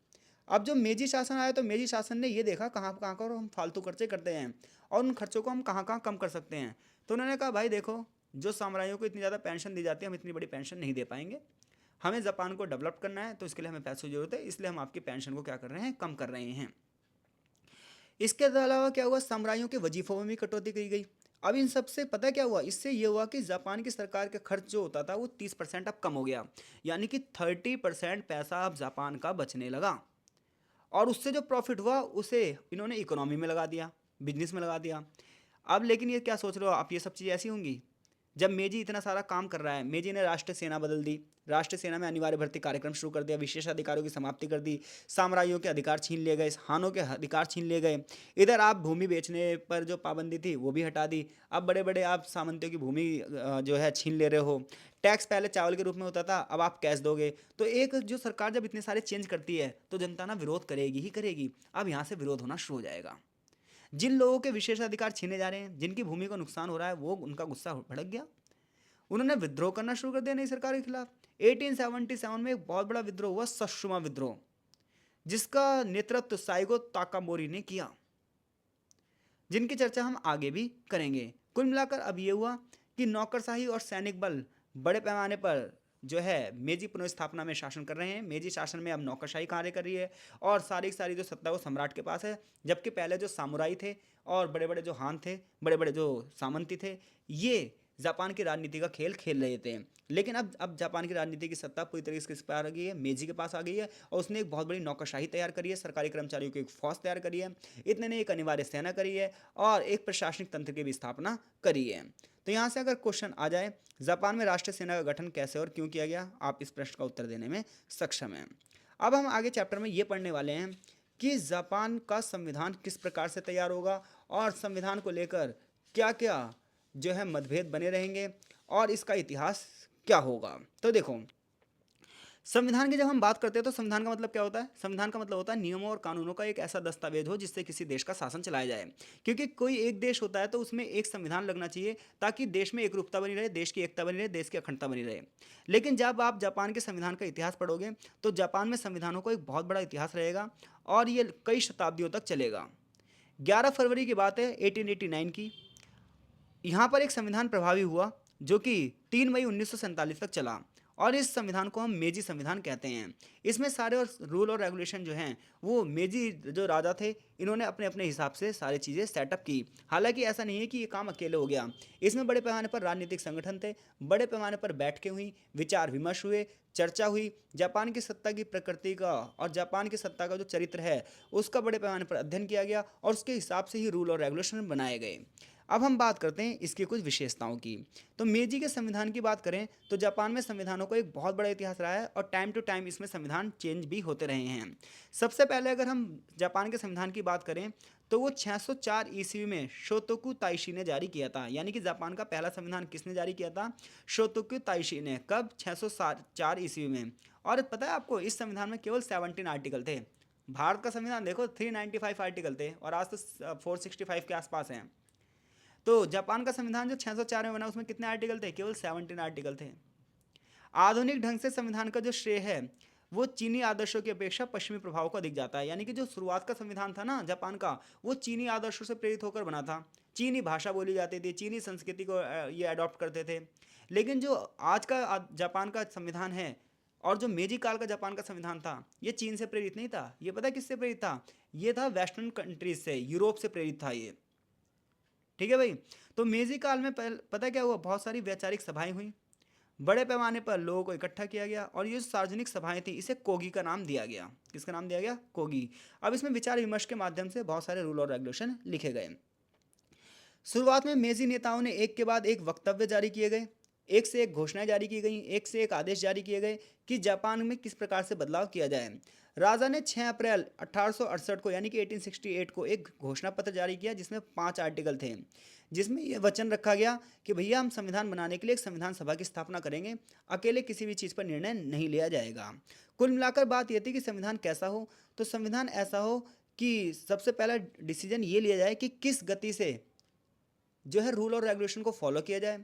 अब जो मेजी शासन आया तो मेजी शासन ने ये देखा कहाँ कहाँ पर हम फालतू खर्चे करते हैं और उन खर्चों को हम कहाँ कहाँ कम कर सकते हैं। तो उन्होंने कहा भाई देखो, जो सामुराइयों को इतनी ज़्यादा पेंशन दी जाती है हम इतनी बड़ी पेंशन नहीं दे पाएंगे, हमें जापान को डेवलप करना है तो इसके लिए हमें पैसों की जरूरत है, इसलिए हम आपकी पेंशन को क्या कर रहे हैं? कम कर रहे हैं। इसके अलावा क्या हुआ? सामुराइयों के वजीफों में भी कटौती की गई। अब इन सब से पता क्या हुआ? इससे ये हुआ कि जापान की सरकार का खर्च जो होता था वो 30% अब कम हो गया, यानी कि 30% पैसा अब जापान का बचने लगा। और उससे जो प्रॉफिट हुआ उसे इन्होंने इकोनॉमी में लगा दिया, बिजनेस में लगा दिया। अब लेकिन ये क्या सोच रहे हो आप? ये सब चीज़ें ऐसी होंगी जब मेजी इतना सारा काम कर रहा है। मेजी ने राष्ट्रीय सेना बदल दी, राष्ट्रीय सेना में अनिवार्य भर्ती कार्यक्रम शुरू कर दिया, विशेषाधिकारों की समाप्ति कर दी, साम्राज्यों के अधिकार छीन लिए गए, हानों के अधिकार छीन लिए गए। इधर आप भूमि बेचने पर जो पाबंदी थी वो भी हटा दी। अब बड़े बड़े आप सामंतियों की भूमि जो है छीन ले रहे हो। टैक्स पहले चावल के रूप में होता था, अब आप कैश दोगे। तो एक जो सरकार जब इतने सारे चेंज करती है तो जनता ना विरोध करेगी ही करेगी। अब यहाँ से विरोध होना शुरू हो जाएगा। जिन लोगों के विशेषाधिकार छीने जा रहे हैं, जिनकी भूमि को नुकसान हो रहा है, वो उनका गुस्सा भड़क गया। उन्होंने विद्रोह करना शुरू कर दिया नई सरकार के खिलाफ। 1877 में एक बहुत बड़ा विद्रोह हुआ, सत्सुमा विद्रोह, जिसका नेतृत्व साइगो ताकामोरी ने किया, जिनकी चर्चा हम आगे भी करेंगे। कुल मिलाकर अब यह हुआ कि नौकरशाही और सैनिक बल बड़े पैमाने पर जो है मेजी पुनर्स्थापना में शासन कर रहे हैं। मेजी शासन में अब नौकरशाही कार्य कर रही है और सारी की सारी जो सत्ता वो सम्राट के पास है, जबकि पहले जो सामुराई थे और बड़े बड़े जो हान थे, बड़े बड़े जो सामंती थे, ये जापान की राजनीति का खेल खेल रहे थे। लेकिन अब जापान की राजनीति की सत्ता पूरी तरीके से किस पे आ गई है, मेजी के पास आ गई है, और उसने एक बहुत बड़ी नौकरशाही तैयार करी है, सरकारी कर्मचारियों की एक फौज तैयार करी है, इतने ने एक अनिवार्य सेना करी है, और एक प्रशासनिक तंत्र की भी स्थापना करी है। तो यहाँ से अगर क्वेश्चन आ जाए, जापान में राष्ट्रीय सेना का गठन कैसे और क्यों किया गया, आप इस प्रश्न का उत्तर देने में सक्षम हैं। अब हम आगे चैप्टर में ये पढ़ने वाले हैं कि जापान का संविधान किस प्रकार से तैयार होगा, और संविधान को लेकर क्या क्या जो है मतभेद बने रहेंगे, और इसका इतिहास क्या होगा। तो देखो, संविधान की जब हम बात करते हैं तो संविधान का मतलब क्या होता है? संविधान का मतलब होता है नियमों और कानूनों का एक ऐसा दस्तावेज हो जिससे किसी देश का शासन चलाया जाए। क्योंकि कोई एक देश होता है तो उसमें एक संविधान लगना चाहिए, ताकि देश में एकरूपता बनी रहे, देश की एकता बनी रहे, देश की अखंडता बनी रहे। लेकिन जब आप जापान के संविधान का इतिहास पढ़ोगे तो जापान में संविधानों को एक बहुत बड़ा इतिहास रहेगा, और ये कई शताब्दियों तक चलेगा। 11 फरवरी की बात है 1889 की। यहाँ पर एक संविधान प्रभावी हुआ जो कि 3 मई 1947 तक चला, और इस संविधान को हम मेजी संविधान कहते हैं। इसमें सारे और रूल और रेगुलेशन जो हैं वो मेजी जो राजा थे इन्होंने अपने अपने हिसाब से सारी चीज़ें सेटअप की। हालांकि ऐसा नहीं है कि ये काम अकेले हो गया, इसमें बड़े पैमाने पर राजनीतिक संगठन थे, बड़े पैमाने पर बैठकें हुई, विचार विमर्श हुए, चर्चा हुई, जापान की सत्ता की प्रकृति का और जापान की सत्ता का जो चरित्र है उसका बड़े पैमाने पर अध्ययन किया गया, और उसके हिसाब से ही रूल और रेगुलेशन बनाए गए। अब हम बात करते हैं इसकी कुछ विशेषताओं की। तो मेजी के संविधान की बात करें तो जापान में संविधानों को एक बहुत बड़ा इतिहास रहा है, और टाइम टू टाइम इसमें संविधान चेंज भी होते रहे हैं। सबसे पहले अगर हम जापान के संविधान की बात करें तो वो 604 ईस्वी में शोतोकु ताइशी ने जारी किया था। यानी कि जापान का पहला संविधान किसने जारी किया था? शोतोकु ताइशी ने। कब? 604 ईस्वी में। और पता है आपको, इस संविधान में केवल 17 आर्टिकल थे। भारत का संविधान देखो 395 आर्टिकल थे, और आज तो 465 के आसपास हैं। तो जापान का संविधान जो 604 में बना उसमें कितने आर्टिकल थे? केवल 17 आर्टिकल थे। आधुनिक ढंग से संविधान का जो श्रेय है वो चीनी आदर्शों की अपेक्षा पश्चिमी प्रभाव को अधिक जाता है। यानी कि जो शुरुआत का संविधान था ना जापान का, वो चीनी आदर्शों से प्रेरित होकर बना था। चीनी भाषा बोली जाती थी, चीनी संस्कृति को ये अडॉप्ट करते थे। लेकिन जो आज का जापान का संविधान है, और जो मेजी काल का जापान का संविधान था, ये चीन से प्रेरित नहीं था। ये पता है किससे प्रेरित था? ये था वेस्टर्न कंट्रीज से, यूरोप से प्रेरित था ये। ठीक है भाई। तो मेजी काल में पता क्या हुआ? बहुत सारी वैचारिक सभाएं हुई, बड़े पैमाने पर लोगों को इकट्ठा किया गया, और ये जो सार्वजनिक सभाएं थी इसे कोगी का नाम दिया गया। किसका नाम दिया गया? कोगी। अब इसमें विचार विमर्श के माध्यम से बहुत सारे रूल और रेगुलेशन लिखे गए। शुरुआत में मेजी नेताओं ने एक के बाद एक वक्तव्य जारी किए गए, एक से एक घोषणाएं जारी की गई, एक से एक आदेश जारी किए गए कि जापान में किस प्रकार से बदलाव किया जाए। राजा ने 6 अप्रैल 1868 को यानी कि 1868 को एक घोषणा पत्र जारी किया जिसमें 5 आर्टिकल थे, जिसमें यह वचन रखा गया कि भैया हम संविधान बनाने के लिए एक संविधान सभा की स्थापना करेंगे, अकेले किसी भी चीज़ पर निर्णय नहीं लिया जाएगा। कुल मिलाकर बात यह थी कि संविधान कैसा हो? तो संविधान ऐसा हो कि सबसे पहला डिसीजन ये लिया जाए कि किस गति से जो है रूल और रेगुलेशन को फॉलो किया जाए।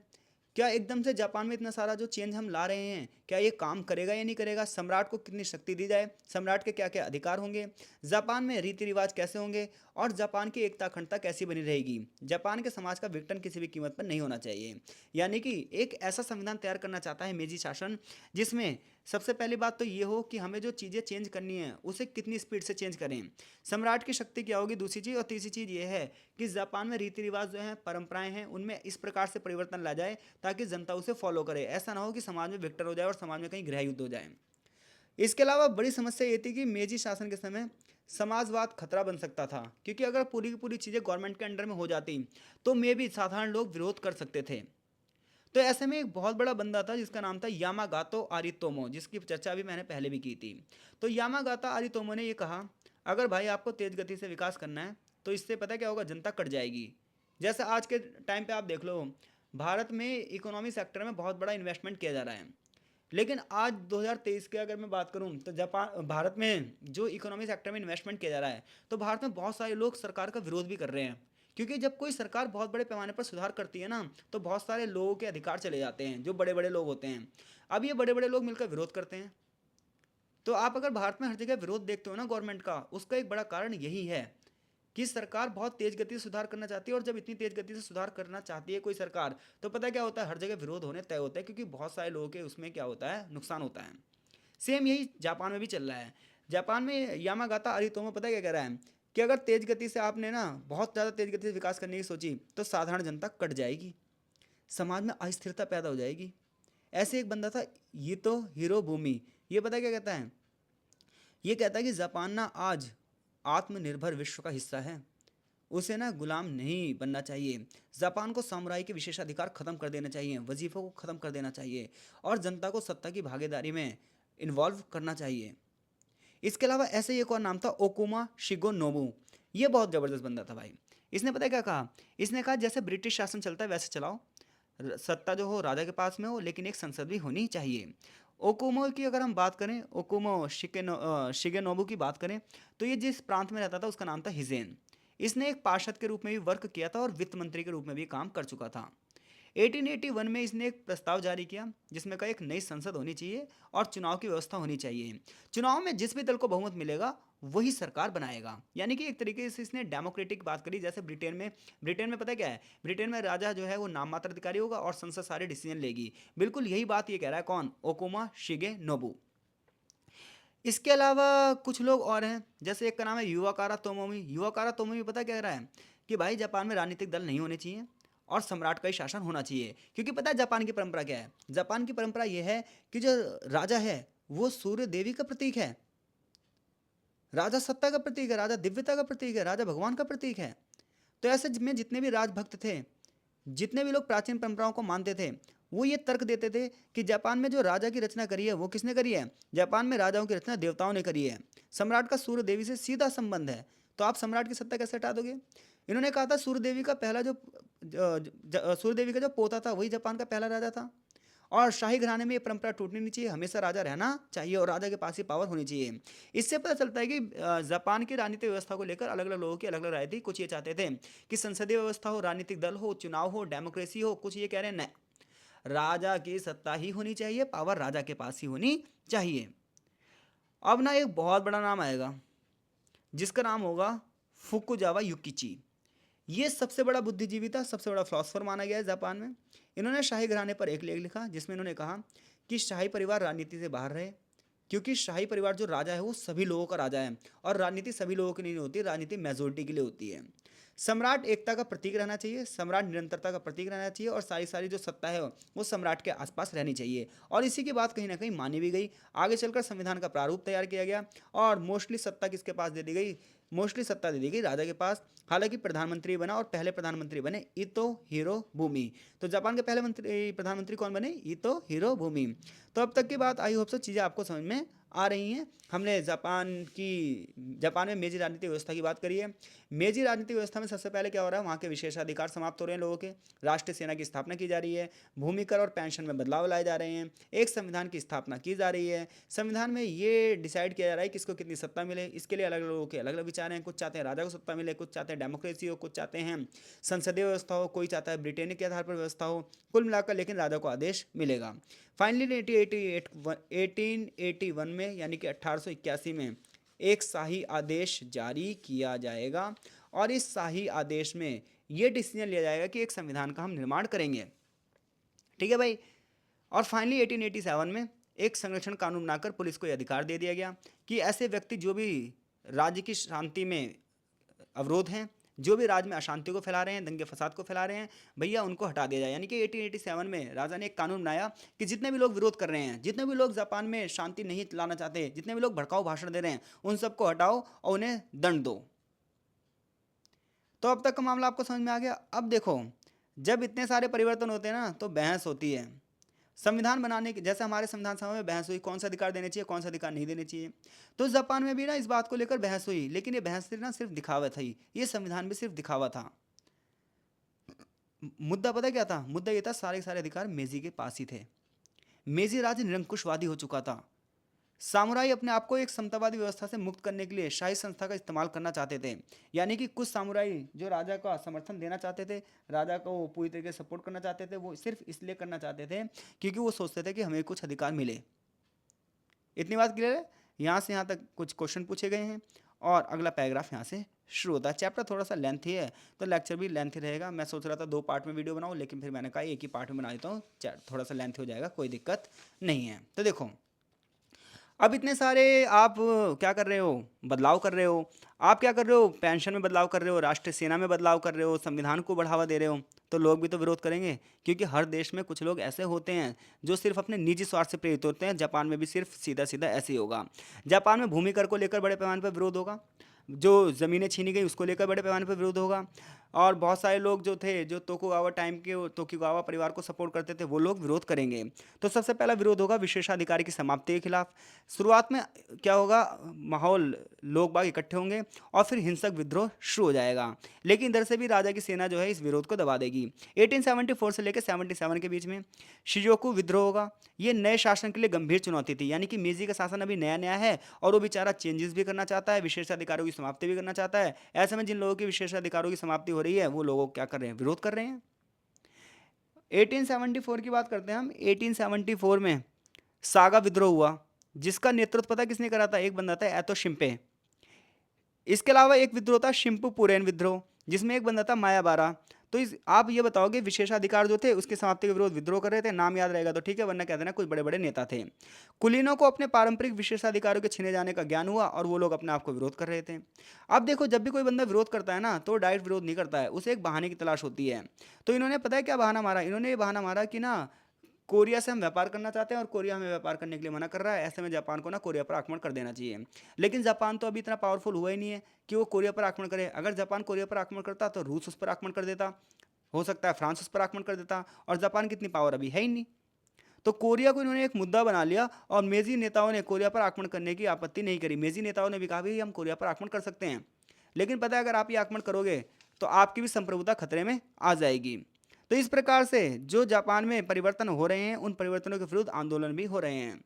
क्या एकदम से जापान में इतना सारा जो चेंज हम ला रहे हैं, क्या ये काम करेगा या नहीं करेगा? सम्राट को कितनी शक्ति दी जाए, सम्राट के क्या क्या अधिकार होंगे, जापान में रीति रिवाज कैसे होंगे, और जापान की एकता अखंडता कैसी बनी रहेगी। जापान के समाज का विघटन किसी भी कीमत पर नहीं होना चाहिए। यानी कि एक ऐसा संविधान तैयार करना चाहता है मेजी शासन, जिसमें सबसे पहली बात तो ये हो कि हमें जो चीज़ें चेंज करनी है उसे कितनी स्पीड से चेंज करें, सम्राट की शक्ति क्या होगी, दूसरी चीज़, और तीसरी चीज़ ये है कि जापान में रीति रिवाज जो हैं, परंपराएं हैं, उनमें इस प्रकार से परिवर्तन ला जाए ताकि जनता उसे फॉलो करे। ऐसा ना हो कि समाज में विक्टर हो जाए और समाज में कहीं गृह युद्ध हो जाए। इसके अलावा बड़ी समस्या ये थी कि मेजी शासन के समय समाजवाद खतरा बन सकता था, क्योंकि अगर पूरी की पूरी चीज़ें गवर्नमेंट के अंडर में हो जाती तो मे भी साधारण लोग विरोध कर सकते थे। तो ऐसे में एक बहुत बड़ा बंदा था जिसका नाम था यामागातो आरितोमो, जिसकी चर्चा भी मैंने पहले भी की थी। तो यामागाता आरितोमो ने ये कहा, अगर भाई आपको तेज गति से विकास करना है तो इससे पता क्या होगा? जनता कट जाएगी। जैसे आज के टाइम पे आप देख लो, भारत में इकोनॉमी सेक्टर में बहुत बड़ा इन्वेस्टमेंट किया जा रहा है, लेकिन आज 2023 की अगर मैं बात करूं तो जापान भारत में जो इकोनॉमी सेक्टर में इन्वेस्टमेंट किया जा रहा है, तो भारत में बहुत सारे लोग सरकार का विरोध भी कर रहे हैं। क्योंकि जब कोई सरकार बहुत बड़े पैमाने पर सुधार करती है ना, तो बहुत सारे लोगों के अधिकार चले जाते हैं, जो बड़े बड़े लोग होते हैं। अब ये बड़े बड़े लोग मिलकर विरोध करते हैं। तो आप अगर भारत में हर जगह विरोध देखते हो ना गवर्नमेंट का, उसका एक बड़ा कारण यही है कि सरकार बहुत तेज गति से सुधार करना चाहती है, और जब इतनी तेज गति से सुधार करना चाहती है कोई सरकार, तो पता क्या होता है? हर जगह विरोध होने तय होता है, क्योंकि बहुत सारे लोगों के उसमें क्या होता है? नुकसान होता है। सेम यही जापान में भी चल रहा है। जापान में यामागाता अरितोमो पता क्या कह रहा है कि अगर तेज गति से आपने ना बहुत ज़्यादा तेज गति से विकास करने की सोची तो साधारण जनता कट जाएगी। समाज में अस्थिरता पैदा हो जाएगी। ऐसे एक बंदा था, ये तो हीरो भूमि, ये पता क्या कहता है, ये कहता है कि जापान ना आज आत्मनिर्भर विश्व का हिस्सा है, उसे ना गुलाम नहीं बनना चाहिए। जापान को सामुराई के विशेषाधिकार खत्म कर देना चाहिए, वजीफों को खत्म कर देना चाहिए और जनता को सत्ता की भागीदारी में इन्वॉल्व करना चाहिए। इसके अलावा ऐसे ही एक और नाम था, ओकुमा शिगो नोबू। ये बहुत ज़बरदस्त बंदा था भाई। इसने पता है क्या कहा, इसने कहा जैसे ब्रिटिश शासन चलता है वैसे चलाओ, सत्ता जो हो राजा के पास में हो, लेकिन एक संसद भी होनी चाहिए। ओकुमो की अगर हम बात करें, ओकुमो शिगेनोबू की बात करें, तो ये जिस प्रांत में रहता था उसका नाम था हिजेन। इसने एक पार्षद के रूप में भी वर्क किया था और वित्त मंत्री के रूप में भी काम कर चुका था। 1881 में इसने एक प्रस्ताव जारी किया जिसमें कहा एक नई संसद होनी चाहिए और चुनाव की व्यवस्था होनी चाहिए। चुनाव में जिस भी दल को बहुमत मिलेगा वही सरकार बनाएगा। यानी कि एक तरीके से इसने डेमोक्रेटिक बात करी, जैसे ब्रिटेन में पता है क्या है, ब्रिटेन में राजा जो है वो नाम मात्र अधिकारी होगा और संसद सारे डिसीजन लेगी। बिल्कुल यही बात ये कह रहा है कौन, ओकुमा शिगे नोबू। इसके अलावा कुछ लोग और हैं, जैसे एक का नाम है युवाकारा तोमोमी। युवाकारा तोमोमी पता क्या कह रहा है कि भाई जापान में राजनीतिक दल नहीं होने चाहिए और सम्राट का ही शासन होना चाहिए। क्योंकि पता है जापान की परंपरा क्या है, जापान की परंपरा यह है कि जो राजा है वो सूर्य देवी का प्रतीक है, राजा सत्ता का प्रतीक है, राजा दिव्यता का प्रतीक है, राजा भगवान का प्रतीक है। तो ऐसे में जितने भी राजभक्त थे, जितने भी लोग प्राचीन परंपराओं को मानते थे, वो ये तर्क देते थे कि जापान में जो राजा की रचना करी है वो किसने करी है, जापान में राजाओं की रचना देवताओं ने करी है। सम्राट का सूर्य देवी से सीधा संबंध है, तो आप सम्राट की सत्ता कैसे हटा दोगे। इन्होंने कहा था सूर्य देवी का पहला सूर्य देवी का जो पोता था वही जापान का पहला राजा था। और शाही घराने में ये परंपरा टूटनी नहीं चाहिए, हमेशा राजा रहना चाहिए और राजा के पास ही पावर होनी चाहिए। इससे पता चलता है कि जापान की राजनीतिक व्यवस्था को लेकर अलग अलग लोगों की अलग अलग राय थी। कुछ ये चाहते थे कि संसदीय व्यवस्था हो, राजनीतिक दल हो, चुनाव हो, डेमोक्रेसी हो। कुछ ये कह रहे हैं नहीं, राजा की सत्ता ही होनी चाहिए, पावर राजा के पास ही होनी चाहिए। अब ना एक बहुत बड़ा नाम आएगा जिसका नाम होगा फुकुजावा युकिची। ये सबसे बड़ा बुद्धिजीवी था, सबसे बड़ा फिलोसफर माना गया है जापान में। इन्होंने शाही घराने पर एक लेख लिखा जिसमें इन्होंने कहा कि शाही परिवार राजनीति से बाहर रहे, क्योंकि शाही परिवार जो राजा है वो सभी लोगों का राजा है और राजनीति सभी लोगों की नहीं होती, राजनीति मेजोरिटी के लिए होती है। सम्राट एकता का प्रतीक रहना चाहिए, सम्राट निरंतरता का प्रतीक रहना चाहिए और सारी सारी जो सत्ता है वो सम्राट के आसपास रहनी चाहिए। और इसी की बात कहीं ना कहीं मानी भी गई। आगे चलकर संविधान का प्रारूप तैयार किया गया और मोस्टली सत्ता किसके पास दे दी गई, मोस्टली सत्ता दे दी गई राजा के पास। हालांकि प्रधानमंत्री बना और पहले प्रधानमंत्री बने इतो हीरो भूमि। तो जापान के पहले प्रधानमंत्री कौन बने, इतो हीरो भूमि। तो अब तक की बात आई होप से चीज़ें आपको समझ में आ रही हैं। हमने जापान में मेजी राजनीतिक व्यवस्था की बात करी है। मेजी राजनीतिक व्यवस्था में सबसे पहले क्या हो रहा है, वहाँ के विशेषाधिकार समाप्त हो रहे हैं लोगों के, राष्ट्रीय सेना की स्थापना की जा रही है, भूमि कर और पेंशन में बदलाव लाए जा रहे हैं, एक संविधान की स्थापना की जा रही है। संविधान में ये डिसाइड किया जा रहा है किसको कितनी सत्ता मिले, इसके लिए अलग अलग लोगों के अलग अलग विचार हैं। कुछ चाहते हैं राजा को सत्ता मिले, कुछ चाहते हैं डेमोक्रेसी हो, कुछ चाहते हैं संसदीय व्यवस्था हो, कोई चाहता है ब्रिटेन के आधार पर व्यवस्था हो। कुल मिलाकर लेकिन राजा को आदेश मिलेगा। फाइनली 1881 में यानी कि 1881 में एक शाही आदेश जारी किया जाएगा और इस शाही आदेश में यह डिसीजन लिया जाएगा कि एक संविधान का हम निर्माण करेंगे। ठीक है भाई। और फाइनली 1887 में एक संरक्षण कानून बनाकर पुलिस को यह अधिकार दे दिया गया कि ऐसे व्यक्ति जो भी राज्य की शांति में अवरोध हैं, जो भी राज्य में अशांति को फैला रहे हैं, दंगे फसाद को फैला रहे हैं, भैया उनको हटा दिया जाए। यानी कि 1887 में राजा ने एक कानून बनाया कि जितने भी लोग विरोध कर रहे हैं, जितने भी लोग जापान में शांति नहीं लाना चाहते, जितने भी लोग भड़काऊ भाषण दे रहे हैं, उन सबको हटाओ और उन्हें दंड दो। तो अब तक का मामला आपको समझ में आ गया। अब देखो, जब इतने सारे परिवर्तन होते हैं ना तो बहस होती है। संविधान बनाने की, जैसे हमारे संविधान सभा में बहस हुई कौन सा अधिकार देने चाहिए, कौन सा अधिकार नहीं देने चाहिए, तो जापान में भी ना इस बात को लेकर बहस हुई। लेकिन ये बहस ना सिर्फ दिखावा था, ये संविधान भी सिर्फ दिखावा था। मुद्दा पता क्या था, मुद्दा ये था सारे सारे अधिकार मेजी के पास ही थे। मेजी राज्य निरंकुशवादी हो चुका था। सामुराई अपने आप को एक समतावादी व्यवस्था से मुक्त करने के लिए शाही संस्था का इस्तेमाल करना चाहते थे। यानी कि कुछ सामुराई जो राजा का समर्थन देना चाहते थे, राजा को पूरी तरीके से सपोर्ट करना चाहते थे, वो सिर्फ इसलिए करना चाहते थे क्योंकि वो सोचते थे कि हमें कुछ अधिकार मिले। इतनी बात क्लियर है। यहाँ से यहाँ तक कुछ क्वेश्चन पूछे गए हैं और अगला पैराग्राफ यहाँ से शुरू होता है। चैप्टर थोड़ा सा लेंथी है तो लेक्चर भी लेंथी रहेगा। मैं सोच रहा था 2 पार्ट में वीडियो बनाऊँ, लेकिन फिर मैंने कहा एक ही पार्ट में बना देता हूँ, थोड़ा सा लेंथी हो जाएगा, कोई दिक्कत नहीं है। तो देखो, अब इतने सारे आप क्या कर रहे हो, बदलाव कर रहे हो। आप क्या कर रहे हो, पेंशन में बदलाव कर रहे हो, राष्ट्रीय सेना में बदलाव कर रहे हो, संविधान को बढ़ावा दे रहे हो, तो लोग भी तो विरोध करेंगे। क्योंकि हर देश में कुछ लोग ऐसे होते हैं जो सिर्फ अपने निजी स्वार्थ से प्रेरित होते हैं। जापान में भी सिर्फ सीधा सीधा ऐसे ही होगा। जापान में भूमि कर को लेकर बड़े पैमाने पर विरोध होगा, जो ज़मीनें छीनी गई उसको लेकर बड़े पैमाने पर विरोध होगा। और बहुत सारे लोग जो थे, जो तोकुगावा टाइम के तोकुगावा परिवार को सपोर्ट करते थे, वो लोग विरोध करेंगे। तो सबसे पहला विरोध होगा विशेषाधिकार की समाप्ति के खिलाफ। शुरुआत में क्या होगा, माहौल, लोग बाग इकट्ठे होंगे और फिर हिंसक विद्रोह शुरू हो जाएगा। लेकिन इधर से भी राजा की सेना जो है इस विरोध को दबा देगी। 1874 से लेकर 77 के बीच में शिजोकू विद्रोह होगा। ये नए शासन के लिए गंभीर चुनौती थी, यानी कि मेजी का शासन अभी नया नया है और वो बेचारा चेंजेस भी करना चाहता है, विशेषाधिकारों की समाप्ति भी करना चाहता है। ऐसे में जिन लोगों की विशेषाधिकारों की समाप्ति हो रही है, वो लोग क्या कर रहे हैं, विरोध कर रहे हैं। 1874 की बात करते हैं हम। 1874 में सागा विद्रोह हुआ, जिसका नेतृत्व पता किसने करा था, एक बंदा था एतो शिंपे। इसके अलावा एक विद्रोह था शिंपू पुरेन विद्रोह, जिसमें एक बंदा था मायाबारा। तो इस आप ये बताओगे, विशेषाधिकार जो थे उसके समाप्ति के विरोध विद्रोह कर रहे थे, नाम याद रहेगा तो ठीक है, वरना कहते ना कुछ बड़े बड़े नेता थे। कुलीनों को अपने पारंपरिक विशेषाधिकारों के छीने जाने का ज्ञान हुआ और वो लोग अपने आप को विरोध कर रहे थे। अब देखो, जब भी कोई बंदा विरोध करता है ना, तो डायरेक्ट विरोध नहीं करता है, उसे एक बहाने की तलाश होती है। तो इन्होंने पता है क्या बहाना मारा, इन्होंने ये बहाना मारा कि ना कोरिया से हम व्यापार करना चाहते हैं और कोरिया हमें व्यापार करने के लिए मना कर रहा है। ऐसे में जापान को ना कोरिया पर आक्रमण कर देना चाहिए। लेकिन जापान तो अभी इतना पावरफुल हुआ ही नहीं है कि वो कोरिया पर आक्रमण करे। अगर जापान कोरिया पर आक्रमण करता तो रूस उस पर आक्रमण कर देता, हो सकता है फ्रांस उस पर आक्रमण कर देता, और जापान की इतनी पावर अभी है ही नहीं। तो कोरिया को इन्होंने एक मुद्दा बना लिया और मेजी नेताओं ने कोरिया पर आक्रमण करने की आपत्ति नहीं करी। मेजी नेताओं ने भी कहा भाई हम कोरिया पर आक्रमण कर सकते हैं, लेकिन पता है अगर आप ये आक्रमण करोगे तो आपकी भी संप्रभुता खतरे में आ जाएगी। तो इस प्रकार से जो जापान में परिवर्तन हो रहे हैं, उन परिवर्तनों के विरुद्ध आंदोलन भी हो रहे हैं।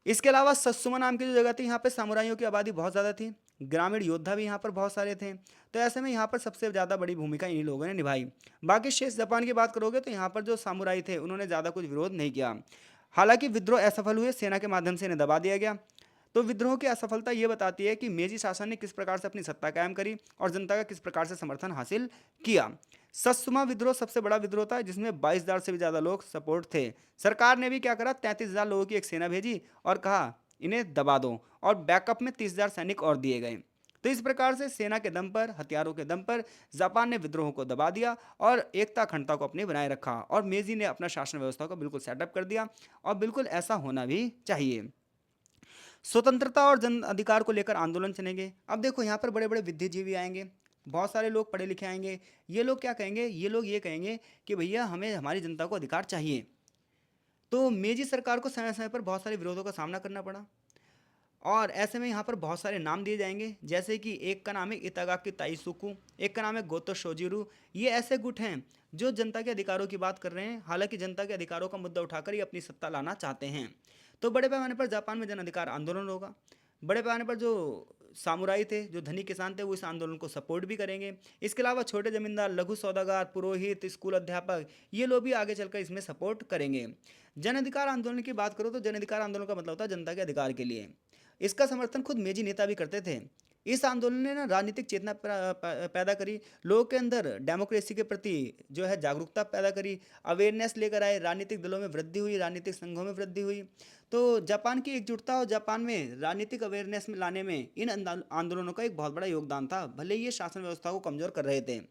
इसके अलावा सत्सुमा नाम की जो जगह थी, यहाँ पे सामुराइयों की आबादी बहुत ज़्यादा थी, ग्रामीण योद्धा भी यहाँ पर बहुत सारे थे। तो ऐसे में यहाँ पर सबसे ज़्यादा बड़ी भूमिका इन्हीं लोगों ने निभाई। बाकी शेष जापान की बात करोगे तो यहाँ पर जो सामुराई थे उन्होंने ज़्यादा कुछ विरोध नहीं किया। हालांकि विद्रोह असफल हुए, सेना के माध्यम से इन्हें दबा दिया गया। तो विद्रोह की असफलता ये बताती है कि मेजी शासन ने किस प्रकार से अपनी सत्ता कायम करी और जनता का किस प्रकार से समर्थन हासिल किया। सत्सुमा विद्रोह सबसे बड़ा विद्रोह था, जिसमें 22,000 से भी ज़्यादा लोग सपोर्ट थे। सरकार ने भी क्या करा, 33,000 लोगों की एक सेना भेजी और कहा इन्हें दबा दो, और बैकअप में 30,000 सैनिक और दिए गए। तो इस प्रकार से सेना के दम पर, हथियारों के दम पर जापान ने विद्रोह को दबा दिया और एकता अखंडता को अपनी बनाए रखा, और मेजी ने अपना शासन व्यवस्था को बिल्कुल सेटअप कर दिया। और बिल्कुल ऐसा होना भी चाहिए। स्वतंत्रता और जन अधिकार को लेकर आंदोलन चलेंगे। अब देखो, यहाँ पर बड़े बड़े विद्याजीवी आएंगे, बहुत सारे लोग पढ़े लिखे आएंगे। ये लोग क्या कहेंगे, ये लोग ये कहेंगे कि भैया हमें हमारी जनता को अधिकार चाहिए। तो मेजी सरकार को समय समय पर बहुत सारे विरोधों का सामना करना पड़ा, और ऐसे में यहाँ पर बहुत सारे नाम दिए जाएंगे, जैसे कि एक का नाम है इतागाकी ताइसुकु, एक का नाम है गोतो शोजिरू। ये ऐसे गुट हैं जो जनता के अधिकारों की बात कर रहे हैं, हालांकि जनता के अधिकारों का मुद्दा उठाकर ये अपनी सत्ता लाना चाहते हैं। तो बड़े पैमाने पर जापान में जन अधिकार आंदोलन होगा। बड़े पैमाने पर जो सामुराई थे, जो धनी किसान थे, वो इस आंदोलन को सपोर्ट भी करेंगे। इसके अलावा छोटे जमींदार, लघु सौदागर, पुरोहित, स्कूल अध्यापक, ये लोग भी आगे चलकर इसमें सपोर्ट करेंगे। जन अधिकार आंदोलन की बात करो तो जन अधिकार आंदोलन का मतलब होता है जनता के अधिकार के लिए। इसका समर्थन खुद मेजी नेता भी करते थे। इस आंदोलन ने ना राजनीतिक चेतना पैदा करी, लोगों के अंदर डेमोक्रेसी के प्रति जो है जागरूकता पैदा करी, अवेयरनेस लेकर आए, राजनीतिक दलों में वृद्धि हुई, राजनीतिक संघों में वृद्धि हुई। तो जापान की एकजुटता और जापान में राजनीतिक अवेयरनेस में लाने में इन आंदोलनों का एक बहुत बड़ा योगदान था, भले ही ये शासन व्यवस्था को कमजोर कर रहे थे।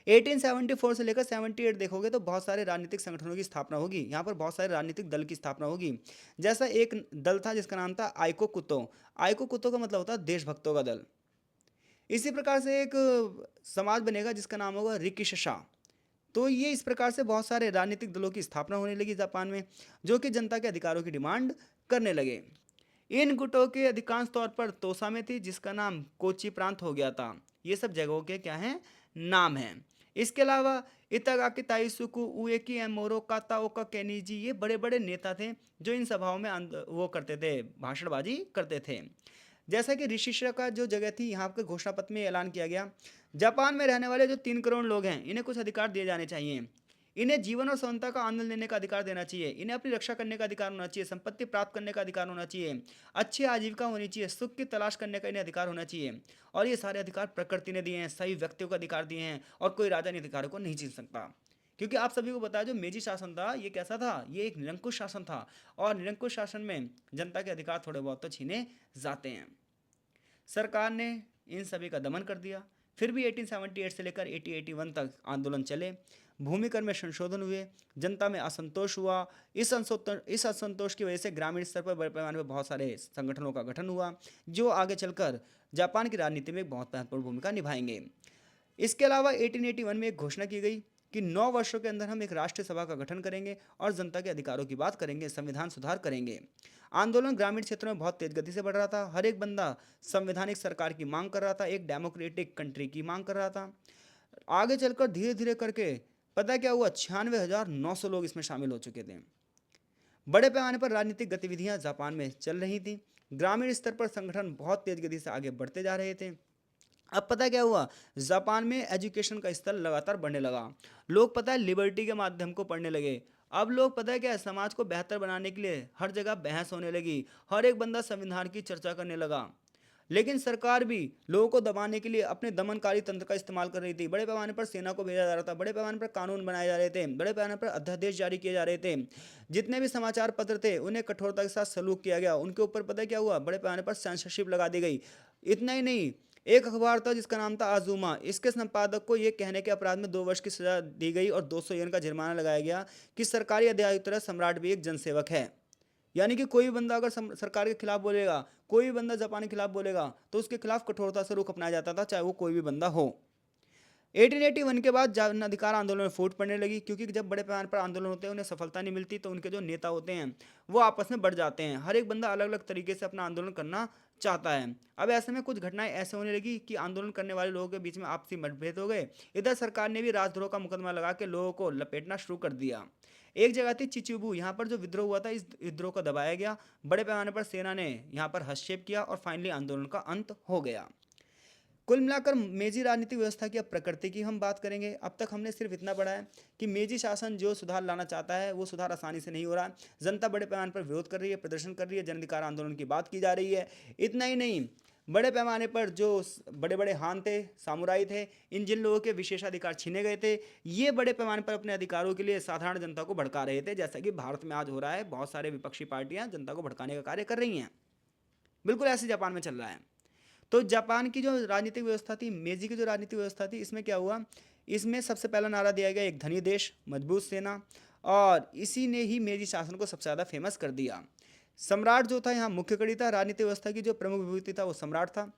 1874 से लेकर 78 देखोगे तो बहुत सारे राजनीतिक संगठनों की स्थापना होगी। यहाँ पर बहुत सारे राजनीतिक दल की स्थापना होगी। जैसा एक दल था जिसका नाम था आइको कुतो। आइको कुतो का मतलब होता है देशभक्तों का दल। इसी प्रकार से एक समाज बनेगा जिसका नाम होगा रिकिशा। तो ये इस प्रकार से बहुत सारे राजनीतिक दलों की स्थापना होने लगी जापान में, जो कि जनता के अधिकारों की डिमांड करने लगे। इन गुटों के अधिकांश तौर पर तोसा में थी, जिसका नाम कोची प्रांत हो गया था। ये सब जगहों के क्या हैं, नाम हैं। इसके अलावा इतागाकी ताइसुकु, उएकी एमोरो, काताओका केनिजी, ये बड़े बड़े नेता थे जो इन सभाओं में वो करते थे, भाषणबाजी करते थे। जैसा कि ऋषिशा का जो जगह थी, यहाँ के घोषणा पत्र में ऐलान किया गया, जापान में रहने वाले जो 3 करोड़ लोग हैं, इन्हें कुछ अधिकार दिए जाने चाहिए। इन्हें जीवन और स्वतंत्रता का आनंद लेने का अधिकार देना चाहिए, इन्हें अपनी रक्षा करने का अधिकार होना चाहिए, संपत्ति प्राप्त करने का अधिकार होना चाहिए, अच्छी आजीविका होनी चाहिए, सुख की तलाश करने का इन्हें अधिकार होना चाहिए। और ये सारे अधिकार प्रकृति ने दिए हैं, सभी व्यक्तियों को अधिकार दिए हैं, और कोई राजा इन अधिकारों को नहीं छीन सकता। क्योंकि आप सभी को पता है जो मेजी शासन था ये कैसा था, ये एक निरंकुश शासन था और निरंकुश शासन में जनता के अधिकार थोड़े बहुत तो छीने जाते हैं। सरकार ने इन सभी का दमन कर दिया। फिर भी 1878 से लेकर 1881 तक आंदोलन चले, भूमि कर में संशोधन हुए, जनता में असंतोष हुआ। इस असंतोष की वजह से ग्रामीण स्तर पर बड़े पैमाने पर बहुत सारे संगठनों का गठन हुआ, जो आगे चलकर जापान की राजनीति में एक बहुत महत्वपूर्ण भूमिका निभाएंगे। इसके अलावा 1881 में एक घोषणा की गई कि 9 वर्षों के अंदर हम एक राष्ट्रीय सभा का गठन करेंगे और जनता के अधिकारों की बात करेंगे, संविधान सुधार करेंगे। आंदोलन ग्रामीण क्षेत्रों में बहुत तेज गति से बढ़ रहा था। हर एक बंदा संवैधानिक सरकार की मांग कर रहा था, एक डेमोक्रेटिक कंट्री की मांग कर रहा था। आगे चलकर धीरे धीरे करके पता क्या हुआ, 96,900 लोग इसमें शामिल हो चुके थे। बड़े पैमाने पर राजनीतिक गतिविधियां जापान में चल रही थी। ग्रामीण स्तर पर संगठन बहुत तेज गति से आगे बढ़ते जा रहे थे। अब पता क्या हुआ, जापान में एजुकेशन का स्तर लगातार बढ़ने लगा। लोग पता है लिबर्टी के माध्यम को पढ़ने लगे। अब लोग पता है क्या, समाज को बेहतर बनाने के लिए हर जगह बहस होने लगी, हर एक बंदा संविधान की चर्चा करने लगा। लेकिन सरकार भी लोगों को दबाने के लिए अपने दमनकारी तंत्र का इस्तेमाल कर रही थी। बड़े पैमाने पर सेना को भेजा जा रहा था, बड़े पैमाने पर कानून बनाए जा रहे थे, बड़े पैमाने पर अध्यादेश जारी किए जा रहे थे। जितने भी समाचार पत्र थे उन्हें कठोरता के साथ सलूक किया गया, उनके ऊपर पता है क्या हुआ, बड़े पैमाने पर सेंसरशिप लगा दी गई। इतना ही नहीं, एक अखबार था जिसका नाम था आजुमा, इसके संपादक को यह कहने के अपराध में 2 वर्ष की सजा दी गई और 200 येन का जुर्माना लगाया गया कि सरकारी अधिकारियों की तरह सम्राट भी एक जनसेवक है। यानी कि कोई भी बंदा अगर सरकार के खिलाफ बोलेगा, कोई भी बंदा जापान के खिलाफ बोलेगा, तो उसके खिलाफ कठोरता से रुख अपनाया जाता था, चाहे वो कोई भी बंदा हो। 1881 के बाद जन अधिकार आंदोलन में फूट पड़ने लगी, क्योंकि जब बड़े पैमाने पर आंदोलन होते हैं उन्हें सफलता नहीं मिलती, तो उनके जो नेता होते हैं वो आपस में बढ़ जाते हैं। हर एक बंदा अलग अलग तरीके से अपना आंदोलन करना चाहता है। अब ऐसे में कुछ घटनाएं ऐसे होने लगी कि आंदोलन करने वाले लोगों के बीच में आपसी मतभेद हो गए। इधर सरकार ने भी राजद्रोह का मुकदमा लगा के लोगों को लपेटना शुरू कर दिया। एक जगह थी चिचुबू, यहाँ पर जो विद्रोह हुआ था, इस विद्रोह को दबाया गया। बड़े पैमाने पर सेना ने यहाँ पर हस्तक्षेप किया और फाइनली आंदोलन का अंत हो गया। कुल मिलाकर मेजी राजनीतिक व्यवस्था की अब प्रकृति की हम बात करेंगे। अब तक हमने सिर्फ इतना पढ़ा है कि मेजी शासन जो सुधार लाना चाहता है वो सुधार आसानी से नहीं हो रहा है। जनता बड़े पैमाने पर विरोध कर रही है, प्रदर्शन कर रही है, जन अधिकार आंदोलन की बात की जा रही है। इतना ही नहीं, बड़े पैमाने पर जो बड़े बड़े हान थे, सामुराई थे, इन जिन लोगों के विशेषाधिकार छीने गए थे, ये बड़े पैमाने पर अपने अधिकारों के लिए साधारण जनता को भड़का रहे थे, जैसा कि भारत में आज हो रहा है। बहुत सारे विपक्षी पार्टियां जनता को भड़काने का कार्य कर रही हैं। बिल्कुल ऐसे जापान में चल रहा है। तो जापान की जो राजनीतिक व्यवस्था थी, मेजी की जो राजनीतिक व्यवस्था थी, इसमें क्या हुआ, इसमें सबसे पहला नारा दिया गया एक धनी देश मजबूत सेना, और इसी ने ही मेजी शासन को सबसे ज़्यादा फेमस कर दिया। सम्राट जो था यहाँ मुख्य कड़ी था। राजनीतिक व्यवस्था की जो प्रमुख विभूति था वो सम्राट था।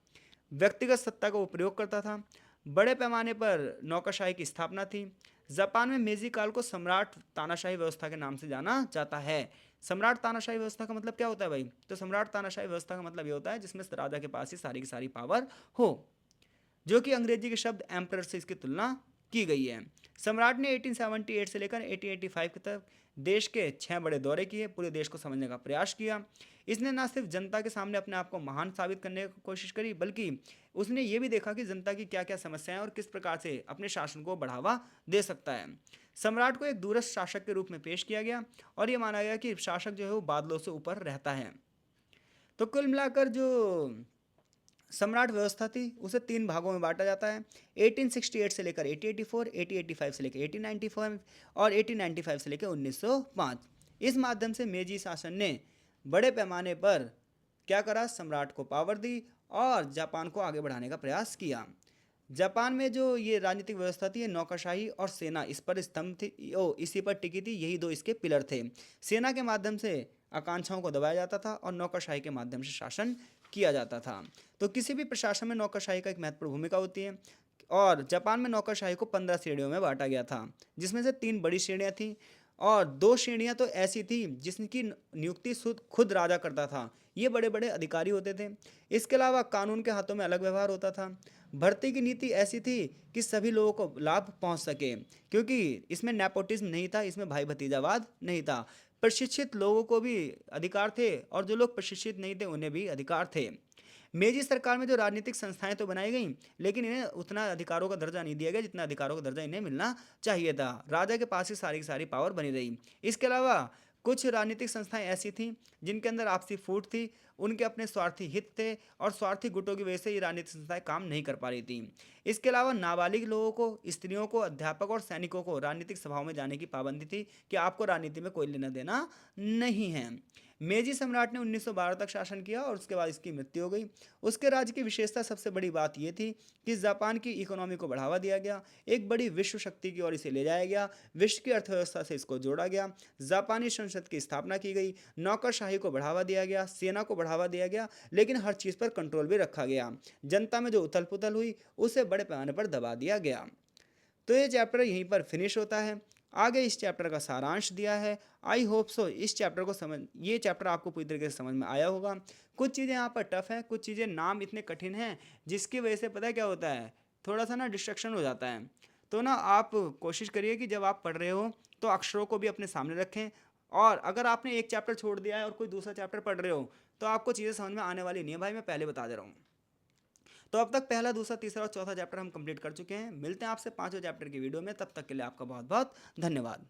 व्यक्तिगत सत्ता का वो प्रयोग करता था। बड़े पैमाने पर नौकरशाही की स्थापना थी। जापान में मेजी काल को सम्राट तानाशाही व्यवस्था के नाम से जाना जाता है। सम्राट तानाशाही व्यवस्था का मतलब क्या होता है भाई, तो सम्राट तानाशाही व्यवस्था का मतलब ये होता है जिसमें राजा के पास ही सारी की सारी पावर हो, जो कि अंग्रेजी के शब्द एम्परर से इसकी तुलना की गई है। सम्राट ने 1878 से लेकर 1885 तक देश के 6 बड़े दौरे किए, पूरे देश को समझने का प्रयास किया। इसने न सिर्फ जनता के सामने अपने आप को महान साबित करने की कोशिश करी, बल्कि उसने ये भी देखा कि जनता की क्या क्या समस्याएं और किस प्रकार से अपने शासन को बढ़ावा दे सकता है। सम्राट को एक दूरस्थ शासक के रूप में पेश किया गया और ये माना गया कि शासक जो है वो बादलों से ऊपर रहता है। तो कुल मिलाकर जो सम्राट व्यवस्था थी उसे 3 भागों में बांटा जाता है। 1868 से लेकर 1884, 1885 से लेकर 1895 और 1895 से लेकर 1905। इस माध्यम से मेजी शासन ने बड़े पैमाने पर क्या करा, सम्राट को पावर दी और जापान को आगे बढ़ाने का प्रयास किया। जापान में जो ये राजनीतिक व्यवस्था थी, ये नौकरशाही और सेना इस पर स्तंभ थी, इसी पर टिकी थी। यही 2 इसके पिलर थे। सेना के माध्यम से आकांक्षाओं को दबाया जाता था और नौकरशाही के माध्यम से शासन किया जाता था। तो किसी भी प्रशासन में नौकरशाही का एक महत्वपूर्ण भूमिका होती है। और जापान में नौकरशाही को 15 श्रेणियों में बांटा गया था, जिसमें से 3 बड़ी श्रेणियां थीं और 2 श्रेणियां तो ऐसी थी जिसकी नियुक्ति खुद राजा करता था। ये बड़े बड़े अधिकारी होते थे। इसके अलावा कानून के हाथों में अलग व्यवहार होता था। भर्ती की नीति ऐसी थी कि सभी लोगों को लाभ पहुंच सके, क्योंकि इसमें नेपोटिज्म नहीं था, इसमें भाई भतीजावाद नहीं था। प्रशिक्षित लोगों को भी अधिकार थे और जो लोग प्रशिक्षित नहीं थे उन्हें भी अधिकार थे। मेजी सरकार में जो राजनीतिक संस्थाएं तो बनाई गईं, लेकिन इन्हें उतना अधिकारों का दर्जा नहीं दिया गया जितना अधिकारों का दर्जा इन्हें मिलना चाहिए था। राजा के पास ही सारी की सारी पावर बनी रही। इसके अलावा कुछ राजनीतिक संस्थाएं ऐसी थीं जिनके अंदर आपसी फूट थी, उनके अपने स्वार्थी हित थे और स्वार्थी गुटों की वजह से ये राजनीतिक संस्थाएं काम नहीं कर पा रही थी। इसके अलावा नाबालिग लोगों को, स्त्रियों को, अध्यापक और सैनिकों को राजनीतिक सभाओं में जाने की पाबंदी थी कि आपको राजनीति में कोई लेना देना नहीं है। मेजी सम्राट ने 1912 तक शासन किया और उसके बाद इसकी मृत्यु हो गई। उसके राज्य की विशेषता सबसे बड़ी बात यह थी कि जापान की इकोनॉमी को बढ़ावा दिया गया, एक बड़ी विश्व शक्ति की ओर इसे ले जाया गया, विश्व की अर्थव्यवस्था से इसको जोड़ा गया, जापानी संसद की स्थापना की गई, नौकरशाही को बढ़ावा दिया गया, सेना को बढ़ावा दिया गया, लेकिन हर चीज़ पर कंट्रोल भी रखा गया। जनता में जो उथल पुथल हुई उसे बड़े पैमाने पर दबा दिया गया। तो ये चैप्टर यहीं पर फिनिश होता है। आगे इस चैप्टर का सारांश दिया है। आई होप सो इस चैप्टर को समझ, ये चैप्टर आपको पूरी तरीके से समझ में आया होगा। कुछ चीज़ें यहाँ पर टफ है, कुछ चीज़ें नाम इतने कठिन हैं जिसकी वजह से पता है क्या होता है, थोड़ा सा ना डिस्ट्रक्शन हो जाता है। तो ना आप कोशिश करिए कि जब आप पढ़ रहे हो तो अक्षरों को भी अपने सामने रखें, और अगर आपने एक चैप्टर छोड़ दिया है और कोई दूसरा चैप्टर पढ़ रहे हो तो आपको चीज़ें समझ में आने वाली नहीं है भाई, मैं पहले बता दे रहा हूँ। तो अब तक पहला, दूसरा, तीसरा और चौथा चैप्टर हम कंप्लीट कर चुके हैं। मिलते हैं आपसे पांचवें चैप्टर की वीडियो में, तब तक के लिए आपका बहुत बहुत धन्यवाद।